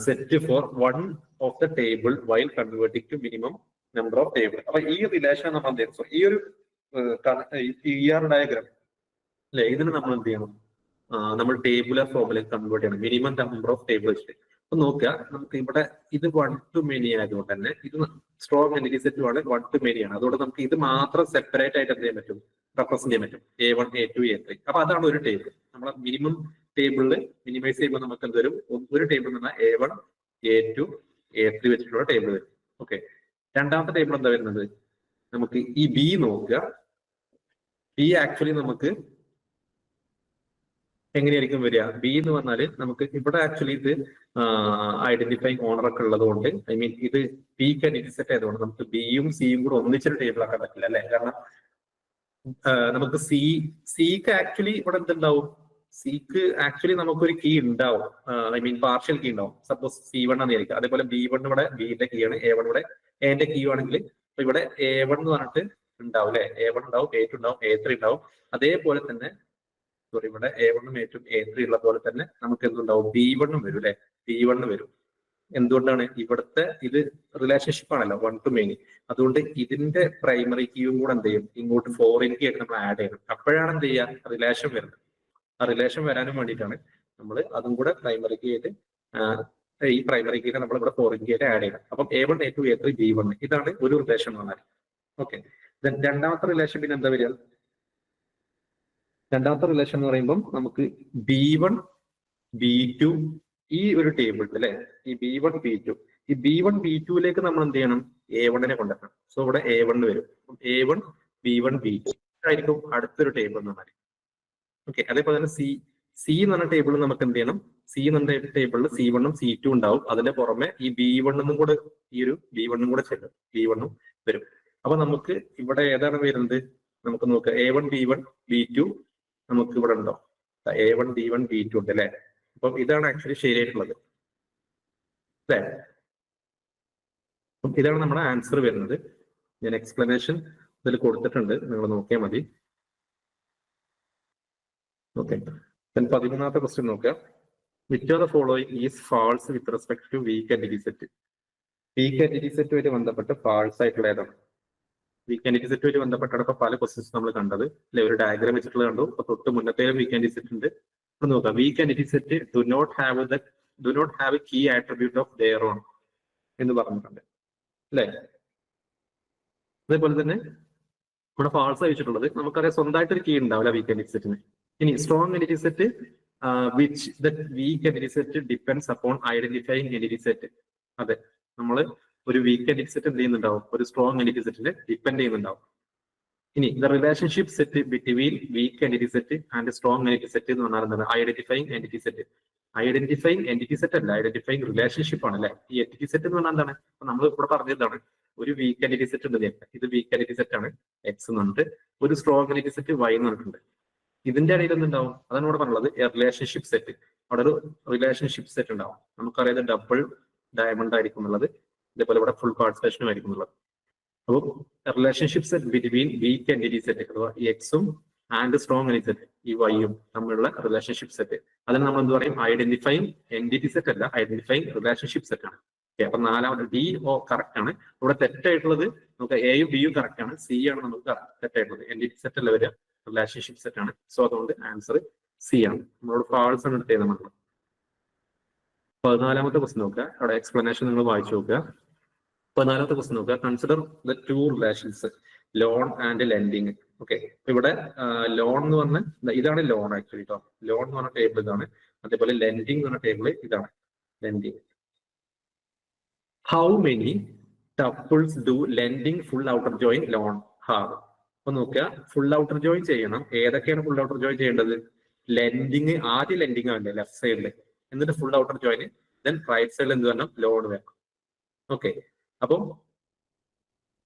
set for 1 of the table while converting to minimum number of table. അപ്പൊ ഈ റിലേഷൻ നമ്മൾ എന്ത് ചെയ്യും, ഈ ഒരു ER ഡയഗ്രാം അല്ലെ, ഇതിന് നമ്മൾ എന്ത് ചെയ്യണം, നമ്മൾ ടേബുലർ ഫോമിലേക്ക് കൺവേർട്ട് ചെയ്യണം, മിനിമം നമ്പർ ഓഫ് ടേബിൾസ്. അപ്പൊ നോക്കുക, നമുക്ക് ഇവിടെ ഇത് 1 to many ആയതുകൊണ്ട് തന്നെ ഇത് സ്ട്രോങ് എൻറ്റിറ്റി സെറ്റ് ആണ്, 1 to many ആണ്. അതുകൊണ്ട് നമുക്ക് ഇത് മാത്രം സെപ്പറേറ്റ് ആയിട്ട് എന്ത് ചെയ്യാൻ പറ്റും, റെപ്രസെന്റ് ചെയ്യാൻ പറ്റും. A1 A2 A3. അപ്പൊ അതാണ് ഒരു ടേബിൾ. നമ്മളെ മിനിമം ടേബിളിൽ മിനിമൈസ് ചെയ്യുമ്പോൾ നമുക്ക് എന്ത് വരും, ഒരു ടേബിൾ എന്ന് പറഞ്ഞാൽ A1 A2 A3 വെച്ചിട്ടുള്ള ടേബിൾ വരും. ഓക്കെ, രണ്ടാമത്തെ ടേബിൾ എന്താ വരുന്നത്, നമുക്ക് ഈ ബി നോക്കുക. ബി ആക്ച്വലി നമുക്ക് എങ്ങനെയായിരിക്കും വരിക, ബി എന്ന് പറഞ്ഞാല് നമുക്ക് ഇവിടെ ആക്ച്വലി ഇത് ഐഡന്റിഫൈങ് ഓണർ ഒക്കെ ഉള്ളത് കൊണ്ട്, ഐ മീൻ ഇത് ബിക്ക് എൻറ്റിറ്റി സെറ്റ് ആയതുകൊണ്ട് നമുക്ക് ബിയും സിയും കൂടെ ഒന്നിച്ചൊരു ടേബിൾ ആക്കാൻ പറ്റില്ല അല്ലെ. കാരണം നമുക്ക് സിക്ക് ആക്ച്വലി ഇവിടെ എന്തുണ്ടാവും, സിക്ക് ആക്ച്വലി നമുക്കൊരു കീ ഉണ്ടാവും, ഐ മീൻ പാർഷ്യൽ കീ ഉണ്ടാവും. Suppose C1 ആണെന്നിരിക്കും. അതേപോലെ B1 ഇവിടെ ബിന്റെ കീ ആണ്, A1 ഇവിടെ എന്റെ കീ ആണെങ്കിൽ ഇവിടെ A1 എന്ന് പറഞ്ഞിട്ട് ഉണ്ടാവും അല്ലെ. A1 ഉണ്ടാവും, A2 ഉണ്ടാവും, A3 ഉണ്ടാവും. അതേപോലെ തന്നെ സോറി ഇവിടെ A1ഉം A2ഉം A3 ഉള്ള പോലെ തന്നെ നമുക്ക് എന്തുണ്ടാവും B1ഉം വരും അല്ലെ, B1 വരും. എന്തുകൊണ്ടാണ് ഇവിടുത്തെ ഇത് റിലേഷൻഷിപ്പ് ആണല്ലോ 1 to many. അതുകൊണ്ട് ഇതിന്റെ പ്രൈമറി കീയും കൂടെ എന്ത് ചെയ്യും ഇങ്ങോട്ട് ഫോറിൻ കീ ആയിട്ട് നമ്മൾ ആഡ് ചെയ്യണം. അപ്പോഴാണ് എന്ത് ചെയ്യുക റിലേഷൻ വരുന്നത്. ആ റിലേഷൻ വരാനും വേണ്ടിയിട്ടാണ് നമ്മൾ അതും കൂടെ പ്രൈമറി കീ ആയിട്ട് ഈ പ്രൈമറി കീനെ നമ്മൾ ഇവിടെ ഫോറിൻ കീ ആയിട്ട് ആഡ് ചെയ്യണം. അപ്പം A1 A2 A3 B1 ഇതാണ് ഒരു റിലേഷൻ എന്ന് പറഞ്ഞാൽ. ഓക്കെ, രണ്ടാമത്തെ റിലേഷൻ പിന്നെ എന്താ വരിക? രണ്ടാമത്തെ റിലേഷൻ എന്ന് പറയുമ്പോൾ നമുക്ക് B1 B2 ഈ ഒരു ടേബിൾ അല്ലെ, ഈ B1 B2 ഈ B1 B2ലേക്ക് നമ്മൾ എന്ത് ചെയ്യണം A1നെ കൊണ്ടുവരണം. സോ ഇവിടെ A1 വരും. A1 B1 B2 ആയിരിക്കും അടുത്തൊരു ടേബിൾ എന്ന് പറഞ്ഞാൽ. ഓക്കെ, അതേപോലെ തന്നെ സി എന്ന് പറഞ്ഞ ടേബിൾ നമുക്ക് എന്ത് ചെയ്യണം, സി എന്ന് പറഞ്ഞ ടേബിളിൽ C1ഉം C2 ഉണ്ടാവും. അതിന്റെ പുറമെ ഈ B1 കൂടെ ഈ ഒരു B1 കൂടെ ചെല്ലും, B1 വരും. അപ്പൊ നമുക്ക് ഇവിടെ ഏതാണ് വരുന്നത് നമുക്ക് നോക്കാം. A1 B1 B2 നമുക്ക് ഇവിടെ ഉണ്ടോ, A1 B1 B2 ഉണ്ട് അല്ലെ. അപ്പം ഇതാണ് ആക്ച്വലി ശരിയായിട്ടുള്ളത് അല്ലെ. അപ്പം ഇതാണ് നമ്മുടെ ആൻസർ വരുന്നത്. ഞാൻ എക്സ്പ്ലനേഷൻ ഇതിൽ കൊടുത്തിട്ടുണ്ട്, നിങ്ങൾ നോക്കിയാൽ മതി. ഓക്കെ, 13ാമത്തെ ക്വസ്റ്റ്യൻ നോക്കുക. Which of the following is false with respect to weak entity set? Weak entity സെറ്റുമായിട്ട് ബന്ധപ്പെട്ട് ഫാൾസ് ആയിട്ടുള്ള ഏതാണ്? വീക്ക് എന്റിറ്റി സെറ്റുമായിട്ട് ബന്ധപ്പെട്ടാണ് ഇപ്പൊ പല ക്വസ്റ്റ്യൻസ് നമ്മൾ കണ്ടത് അല്ലെ. ഒരു ഡയഗ്രാം വെച്ചിട്ടുള്ള കണ്ടു. അപ്പൊ തൊട്ട് മുന്നത്തെ വീക്ക് എന്റിറ്റി സെറ്റ് ഉണ്ട്. നോക്കാം, weak entity set do not have a key attribute of their own എന്ന് പറഞ്ഞിട്ടുണ്ട് അല്ലെ. അതേപോലെ തന്നെ ഇവിടെ ഫാൾസ് അയച്ചിട്ടുള്ളത് നമുക്കറിയാം സ്വന്തമായിട്ട് ഒരു കീ ഉണ്ടാവില്ല വീക്ക് എന്റിറ്റി സെറ്റിന്. ഇനി strong entity set which the weak entity set depends upon identifying entity set. അതെ, നമ്മൾ ഒരു വീക്ക് എന്റിറ്റി സെറ്റ് എന്ത് ചെയ്യുന്നുണ്ടാവും, ഒരു സ്ട്രോങ് എന്റിറ്റി സെറ്റിന് ഡിപ്പെൻഡ് ചെയ്യുന്നുണ്ടാവും. ഇനി the relationship set between weak entity set and strong entity set എന്ന് പറഞ്ഞാൽ എന്താണ്? Identifying entity set. Identifying entity set അല്ല, ഐഡന്റിഫൈങ് റിലേഷൻഷിപ്പ് ആണ് അല്ലെ. ഈ എന്റിറ്റി സെറ്റ് എന്ന് പറഞ്ഞാൽ എന്താണ്? നമ്മൾ ഇവിടെ പറഞ്ഞതാണ് ഒരു വീക്ക് എന്റിറ്റി സെറ്റ് ഉണ്ട്, ഇത് വീക്ക് എന്റിറ്റി സെറ്റ് ആണ് X എന്ന് പറഞ്ഞിട്ട്, ഒരു സ്ട്രോങ് എന്റിറ്റി സെറ്റ് Y എന്ന് പറഞ്ഞിട്ടുണ്ട്. ഇതിന്റെ ഇടയിൽ എന്തുണ്ടാവും? അതാണ് ഇവിടെ പറഞ്ഞത് റിലേഷൻഷിപ്പ് സെറ്റ്. അവിടെ ഒരു റിലേഷൻഷിപ്പ് സെറ്റ് ഉണ്ടാവും. നമുക്കറിയാം ഡബിൾ ഡയമണ്ട് ആയിരിക്കും എന്നുള്ളത്, ഇതേപോലെ ഇവിടെ ഫുൾ പാർട്ടിസിപ്പേഷനും ആയിരിക്കും എന്നുള്ളത്. അപ്പോൾ relationship set between weak entity set അഥവാ Xഉം ആൻഡ് സ്ട്രോങ് എന്റിറ്റി സെറ്റ് ഈ Yയും തമ്മിലുള്ള റിലേഷൻഷിപ്പ് സെറ്റ്, അതിന് നമ്മൾ എന്ത് പറയും? ഐഡന്റിഫൈങ് എന്റിറ്റി സെറ്റ് അല്ല, ഐഡന്റിഫൈങ് റിലേഷൻഷിപ്പ് സെറ്റ് ആണ്. ഓക്കെ, അപ്പൊ നാലാമത് D O കറക്റ്റ് ആണ്. ഇവിടെ തെറ്റായിട്ടുള്ളത് നമുക്ക് Aയും Bയും കറക്റ്റ് ആണ്, C ആണ് നമുക്ക് തെറ്റായിട്ടുള്ളത്. എന്റിറ്റി സെറ്റ് അല്ല വരിക, റിലേഷൻഷിപ്പ് സെറ്റ് ആണ്. സോ അതുകൊണ്ട് ആൻസർ C ആണ്. നമ്മളോട് ഫാൾസ് ആണ് എടുത്തത് നമ്മൾ. 14ാമത്തെ ക്വസ്റ്റ്യൻ നോക്കുക. അവിടെ എക്സ്പ്ലനേഷൻ നിങ്ങൾ വായിച്ചു നോക്കുക. 14ാമത്തെ ക്വസ്റ്റ്യൻ നോക്കുക. Consider the two relations loan and lending. Okay, ഇവിടെ ലോൺ എന്ന് പറഞ്ഞാൽ ഇതാണ് ലോൺ ആക്ച്വലി കേട്ടോ. ലോൺ എന്ന് പറഞ്ഞ ടേബിൾ ഇതാണ്. അതേപോലെ ലെൻഡിങ് എന്ന് പറഞ്ഞ ടേബിൾ ഇതാണ് lending. How many tuples do lending full outer join loan have? അപ്പൊ നോക്കുക, ഫുൾ ഔട്ടർ ജോയിൻ ചെയ്യണം. ഏതൊക്കെയാണ് ഫുൾ ഔട്ടർ ജോയിൻ ചെയ്യേണ്ടത്? ലെൻഡിങ് ആദ്യം ലെൻഡിങ് ആവില്ലേ ലെഫ്റ്റ് സൈഡിൽ, എന്നിട്ട് full outer join, then right സൈഡിൽ എന്ത് വേണം? ലോൺ വേണം. ഓക്കെ, അപ്പം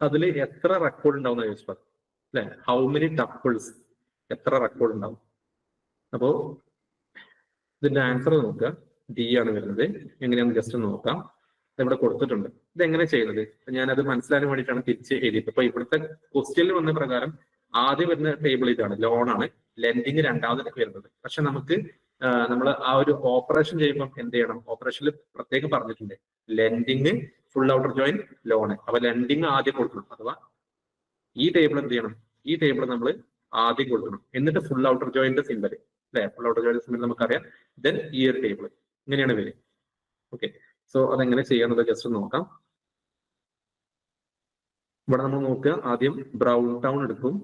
അതിൽ എത്ര റെക്കോർഡ് ഉണ്ടാവും ചോദിച്ചത് അല്ലെ. ഹൗ മെനി ടപ്പിൾസ്, എത്ര റെക്കോർഡ് ഉണ്ടാവും? അപ്പോ ഇതിന്റെ ആൻസർ നോക്കുക, D ആണ് വരുന്നത്. എങ്ങനെയാണെന്ന് ജസ്റ്റ് നോക്കാം. ഇവിടെ കൊടുത്തിട്ടുണ്ട്. ഇതെങ്ങനെ ചെയ്യുന്നത്? ഞാനത് മനസ്സിലാക്കാൻ വേണ്ടിയിട്ടാണ് തിരിച്ച് എഴുതിയത്. അപ്പൊ ഇവിടുത്തെ ക്വസ്റ്റ്യനിൽ വന്ന പ്രകാരം ആദ്യം വരുന്ന ടേബിൾ ഇതാണ്, ലോൺ ആണ്. ലെൻഡിങ് രണ്ടാമതൊക്കെ വരുന്നത്. പക്ഷെ നമുക്ക് നമ്മൾ ആ ഒരു ഓപ്പറേഷൻ ചെയ്യുമ്പോൾ എന്ത് ചെയ്യണം? ഓപ്പറേഷനിൽ പ്രത്യേകം പറഞ്ഞിട്ടുണ്ട് lending full outer join loan. അപ്പൊ ലെൻഡിങ് ആദ്യം കൊടുക്കണം, അഥവാ ഈ ടേബിൾ എന്ത് ചെയ്യണം? ഈ ടേബിൾ നമ്മൾ ആദ്യം കൊടുക്കണം, എന്നിട്ട് ഫുൾ ഔട്ടർ ജോയിന്റെ സിമ്പൽ അല്ലെ, ഫുൾ ഔട്ടർ ജോയിന്റെ സിമ്പൽ നമുക്കറിയാം. ദെൻ ഈ ഒരു ടേബിൾ ഇങ്ങനെയാണ് വരിക. ഓക്കെ, സോ അതെങ്ങനെ ചെയ്യാന്നുള്ളത് ജസ്റ്റ് നോക്കാം. ഇവിടെ നമ്മൾ നോക്കുക, ആദ്യം ബ്രൗൺ ടൗൺ എടുക്കും,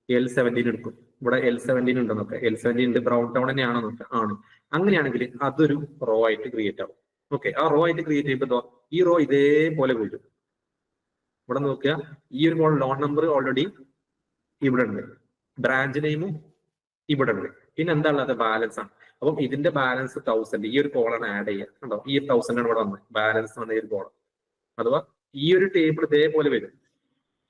L17 എടുക്കും. ഇവിടെ L17 ഉണ്ടെന്ന് നോക്കാം. L17 ഉണ്ട്, ബ്രൗൺ ടൗൺ തന്നെയാണോ നോക്കാം. ആണ്. അങ്ങനെയാണെങ്കിൽ അതൊരു റോ ആയിട്ട് ക്രിയേറ്റ് ആവും. ഓക്കെ, ആ റോ ആയിട്ട് ക്രിയേറ്റ് ചെയ്യുമ്പോൾ ഈ റോ ഇതേപോലെ വരും. ഇവിടെ നോക്കുക, ഈ ഒരു ലോൺ നമ്പർ ഓൾറെഡി ഇവിടെ ഉണ്ട്, ബ്രാഞ്ച് നെയിമും ഇവിടെ ഉണ്ട്. പിന്നെ എന്താ ഉള്ളത്? ബാലൻസ് ആണ്. അപ്പം ഇതിന്റെ ബാലൻസ് 1000. ഈ ഒരു കോളാണ് ആഡ് ചെയ്യുക. കണ്ടോ, ഈ 1000 ആണ് ഇവിടെ വന്നത്, ബാലൻസ് വന്ന ഈ ഒരു കോളം. അഥവാ ഈ ഒരു ടേബിൾ ഇതേപോലെ വരും,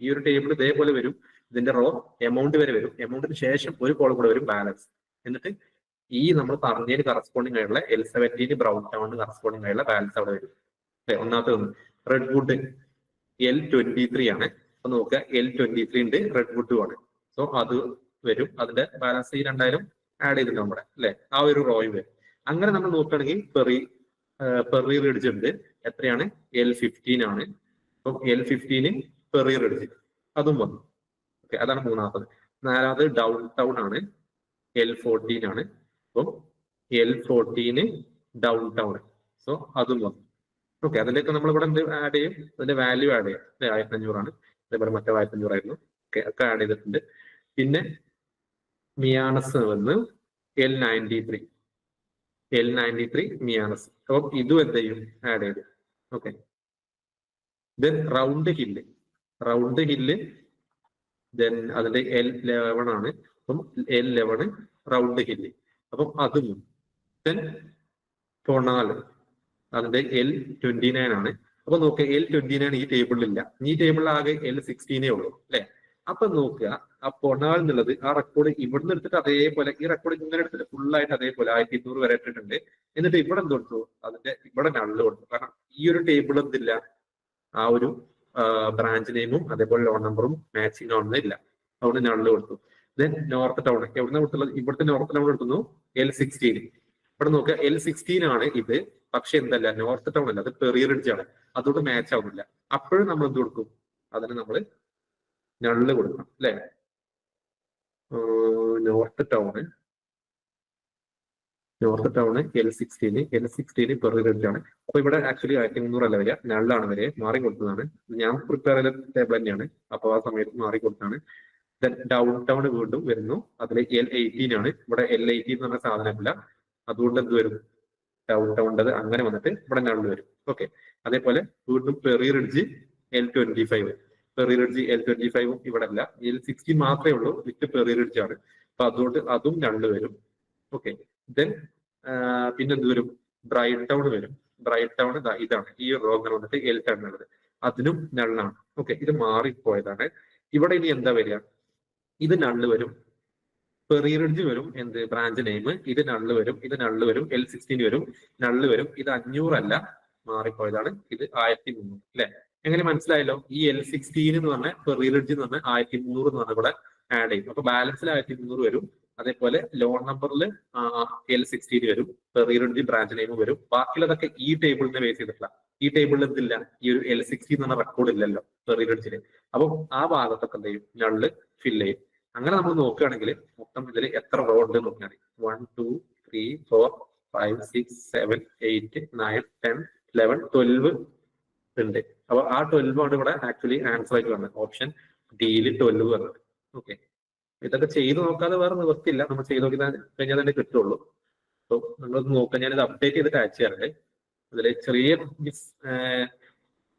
ഈ ഒരു ടേബിൾ ഇതേപോലെ വരും. ഇതിന്റെ റോ എമൗണ്ട് വരെ വരും. എമൗണ്ടിന് ശേഷം ഒരു കോളം കൂടെ വരും, ബാലൻസ്. എന്നിട്ട് ഈ നമ്മൾ പറഞ്ഞതിന് കറസ്പോണ്ടിങ് ആയിട്ടുള്ള L17 ബ്രൗൺ ടൗണിന് കറസ്പോണ്ടിങ് ആയിട്ടുള്ള ബാലൻസ് അവിടെ വരും. ഒന്നാമത്തെ ഒന്ന് റെഡ്വുഡ് L23 ആണ്. അപ്പൊ നോക്കുക, L23 ഉണ്ട്, റെഡ്വുഡും ആണ്. സോ അത് വരും. അതിന്റെ ബാലൻസ് ഈ രണ്ടായാലും ആഡ് ചെയ്തിട്ടുണ്ട് നമ്മുടെ അല്ലെ, ആ ഒരു റോയും വരും. അങ്ങനെ നമ്മൾ നോക്കുകയാണെങ്കിൽ പെറി റിഡ്ജ് ഉണ്ട്. എത്രയാണ്? L15 ആണ്. അപ്പം L15 പെറി റിഡ്ജ് അതും വന്നു. ഓക്കെ, അതാണ് മൂന്നാമത്തത്. നാലാമത് ഡൗൺ ടൗൺ ആണ്, L14 ആണ്. അപ്പം L14 ഡൗൺ ടൗൺ, സോ അതും വന്നു. ഓക്കെ, അതിലേക്ക് നമ്മൾ ഇവിടെ ആഡ് ചെയ്യും, അതിന്റെ വാല്യൂ ആഡ് ചെയ്യും. 1500 ആണ്, അതേപോലെ മറ്റേ 1500 ആയിരുന്നു. ഓക്കെ, ഒക്കെ ആഡ് ചെയ്തിട്ടുണ്ട്. പിന്നെ മിയാനസ് വന്ന് L93 മിയാനസ്. അപ്പം ഇതും എന്ത് ചെയ്യും? ആഡ് ചെയ്തു. Okay, then round hill then അതിന്റെ L11 ആണ്. അപ്പം L11 റൗണ്ട് ഹില്ല്, അപ്പം അതും. ദെൻ പൊണാൽ അതിന്റെ L29 ആണ്. അപ്പൊ നോക്കുക, L29 ഈ ടേബിളിലില്ല. ഈ ടേബിളിൽ ആകെ L16 ഉള്ളൂ അല്ലെ. അപ്പൊ നോക്കുക, ആ പൊണാൽ എന്നുള്ളത് ആ റെക്കോർഡ് ഇവിടുന്ന് എടുത്തിട്ട് അതേപോലെ ഈ റെക്കോർഡ് ഇങ്ങനെ എടുത്തിട്ട് ഫുള്ളായിട്ട് അതേപോലെ 1200 വരെ ഇട്ടിട്ടുണ്ട്. എന്നിട്ട് ഇവിടെ എന്ത് കൊടുത്തു? അതിന്റെ ഇവിടെ നള്ള് കൊടുത്തു. കാരണം ഈ ഒരു ടേബിൾ എന്തില്ല, ആ ഒരു ബ്രാഞ്ച് നെയിമും അതേപോലെ ലോൺ നമ്പറും മാച്ചിങ് ആവുന്നില്ല, അതുകൊണ്ട് നള്ള് കൊടുത്തു. ദെൻ നോർത്ത് ടൗൺ എവിടുന്ന കൊടുത്തുള്ളത്? ഇവിടുത്തെ നോർത്ത് ടൗൺ എടുക്കുന്നു L16. ഇവിടെ നോക്കുക, L16 ആണ് ഇത്. പക്ഷെ എന്തല്ല, നോർത്ത് ടൗൺ അല്ല, അത് പെറി റിഡ്ജ് ആണ്, അതുകൊണ്ട് മാച്ച് ആവുന്നില്ല. അപ്പോഴും നമ്മൾ എന്ത് കൊടുക്കും? അതിന് നമ്മൾ നള്ള് കൊടുക്കണം അല്ലെ. North town L16 Perry ridge ആണ്. അപ്പൊ ഇവിടെ ആക്ച്വലി 1300 അല്ല വരിക, നള്ളാണ് വരെ, മാറി കൊടുത്തതാണ്. ഞാൻ പ്രിപ്പയർ ചെയ്ത ടേബിൾ തന്നെയാണ്, അപ്പൊ ആ സമയത്ത് മാറി കൊടുത്താണ്. ദെൻ ഡൗൺ ടൗൺ വീണ്ടും വരുന്നു, അതിൽ L18 ആണ്. ഇവിടെ L18 എന്ന് പറഞ്ഞ സാധനമില്ല, അതുകൊണ്ട് എന്ത് വരും? ഡൗൺ ടൗണിൻ്റെത് അങ്ങനെ വന്നിട്ട് ഇവിടെ നള്ള് വരും. ഓക്കെ, അതേപോലെ വീണ്ടും Perry ridge L25. Perry ridge L25 ഇവിടെ അല്ല, L16 മാത്രമേ ഉള്ളൂ വിത്ത് പെറി റിഡ്ജ് ആണ്. അപ്പൊ അതുകൊണ്ട് അതും നള്ള് വരും. ഓക്കെ, ദെൻ പിന്നെ എന്ത് വരും? ബ്രൈറ്റ് ടൗൺ വരും. ബ്രൈറ്റ് ടൗൺ ഇതാണ്, ഈ റോഗ് വന്നിട്ട് L10 ഉള്ളത്, അതിനും നള്ളാണ്. ഓക്കെ, ഇത് മാറിപ്പോയതാണ്. ഇവിടെ ഇനി എന്താ വരിക? ഇത് നള്ള് വരും, പെറി റിഡ്ജ് വരും, എന്ത് ബ്രാഞ്ച് നെയിം, ഇത് നള്ള് വരും, ഇത് നള്ള് വരും, L16 വരും, നള്ള് വരും. ഇത് 500 അല്ല, മാറിപ്പോയതാണ്, ഇത് 1300 അല്ലെ. എങ്ങനെ മനസ്സിലായല്ലോ? ഈ L16 എന്ന് പറഞ്ഞ പെറി റിഡ്ജ് എന്ന് പറഞ്ഞ 1300 എന്ന് പറഞ്ഞ ഇവിടെ ആഡ് ചെയ്യും. അപ്പൊ ബാലൻസിൽ 1300 വരും. അതേപോലെ ലോൺ നമ്പറിൽ L16 വരും, പെറി റിഡ്ജ് ബ്രാഞ്ച് നെയിം വരും. ബാക്കിയുള്ളതൊക്കെ ഈ ടേബിളിനെ ബേസ് ചെയ്തിട്ടില്ല. ഈ ടേബിളിൽ എന്തില്ല? ഈ ഒരു L16 എന്ന് പറഞ്ഞ റെക്കോർഡ് ഇല്ലല്ലോ പെറി റിഡ്ജില്. അപ്പം ആ ഭാഗത്തൊക്കെ എന്ത് ചെയ്യും? നള്ള് ഫില്ല് ചെയ്യും. അങ്ങനെ നമ്മൾ നോക്കുകയാണെങ്കിൽ മൊത്തം ഇതിൽ എത്ര റോ ഉണ്ട് നോക്കുകയാണെങ്കിൽ 1 2 3 4 5 6 7 8 9 10 11 12 ഉണ്ട്. അപ്പൊ ആ 12 ആണ് ഇവിടെ ആക്ച്വലി ആൻസർ ആയിട്ട് വന്നത്. ഓപ്ഷൻ ഡിയിൽ 12 വന്നത്. ഓക്കെ, ഇതൊക്കെ ചെയ്ത് നോക്കാതെ വേറെ നിവൃത്തിയില്ല, നമ്മൾ ചെയ്ത് നോക്കി കഴിഞ്ഞാൽ തന്നെ കിട്ടുള്ളൂ. അപ്പൊ നമ്മളത് നോക്കാം. ഞാനിത് അപ്ഡേറ്റ് ചെയ്തിട്ട് അയച്ചു തരണ്ടേ. അതിൽ ചെറിയ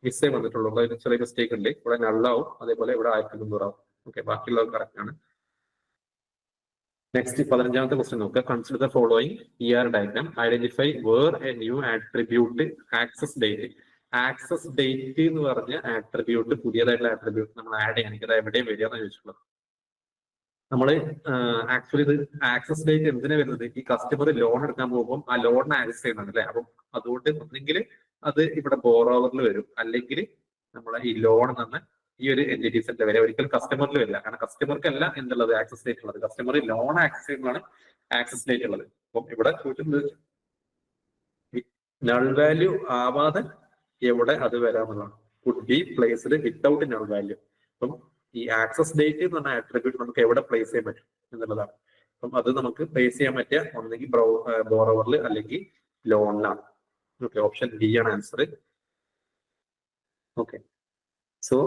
മിസ്സേ വന്നിട്ടുള്ളൂ, ചെറിയ മിസ്റ്റേക്ക് ഉണ്ട്. ഇവിടെ നള്ളാവും, അതേപോലെ ഇവിടെ 1300 ആവും. ഓക്കെ, ബാക്കിയുള്ളത് കറക്റ്റ് ആണ്. നെക്സ്റ്റ് 15ാമത്തെ ക്വസ്റ്റ്യൻ നോക്കുക. Consider the following ER diagram. Identify where a new attribute access date. Access date എന്ന് പറഞ്ഞ ആട്രിബ്യൂട്ട്, പുതിയതായിട്ടുള്ള ആട്രിബ്യൂട്ട് നമ്മൾ ആഡ് ചെയ്യണമെങ്കിൽ അത് എവിടെയും വരിക എന്ന് ചോദിച്ചിട്ടുള്ളത്. നമ്മൾ ആക്ച്വലി ഇത് ആക്സസ് ഡേറ്റ് എന്തിനാ വരുന്നത്? ഈ കസ്റ്റമർ ലോൺ എടുക്കാൻ പോകുമ്പോൾ ആ ലോണിനെ ആക്സസ് ചെയ്യുന്നുണ്ട് അല്ലെ. അപ്പം അതുകൊണ്ട് ഒന്നെങ്കിൽ അത് ഇവിടെ ബോറോവറിൽ വരും, അല്ലെങ്കിൽ നമ്മളെ ഈ ലോൺ എന്ന് ഈ ഒരു എൻറ്റിറ്റീസിന്റെ വരെ, ഒരിക്കലും കസ്റ്റമറിൽ വരില്ല. കാരണം കസ്റ്റമർക്കല്ല എന്തുള്ളത് ആക്സസ് ഡേറ്റ് ഉള്ളത്, കസ്റ്റമർ ലോൺ ആക്സസ് ചെയ്യുന്നതാണ് ആക്സസ് ഡേറ്റ് ഉള്ളത്. അപ്പം ഇവിടെ ചോദിച്ചിട്ടുണ്ട് നൾ വാല്യൂ ആവാതെ എവിടെ അത് വരാമെന്നുള്ളതാണ്. Could be placed without null value. അപ്പം ഈ ആക്സസ് ഡേറ്റ് എന്ന് പറഞ്ഞ ആട്രിബ്യൂട്ട് നമുക്ക് എവിടെ പ്ലേസ് ചെയ്യാൻ പറ്റും എന്നുള്ളതാണ്. അപ്പം അത് നമുക്ക് പ്ലേസ് ചെയ്യാൻ പറ്റിയ ഒന്നെങ്കിൽ ബോറോവറിൽ അല്ലെങ്കിൽ ലോണിലാണ്. ഓക്കെ, ഓപ്ഷൻ ഡി ആണ് ആൻസർ. ഓക്കെ, സോ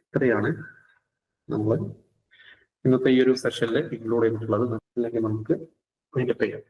ഇത്രയാണ് നമ്മൾ ഇന്നത്തെ ഈ ഒരു സെഷനിൽ ഇൻക്ലൂഡ് ചെയ്തിട്ടുള്ളത്. അല്ലെങ്കിൽ നമുക്ക് ചെയ്യാം.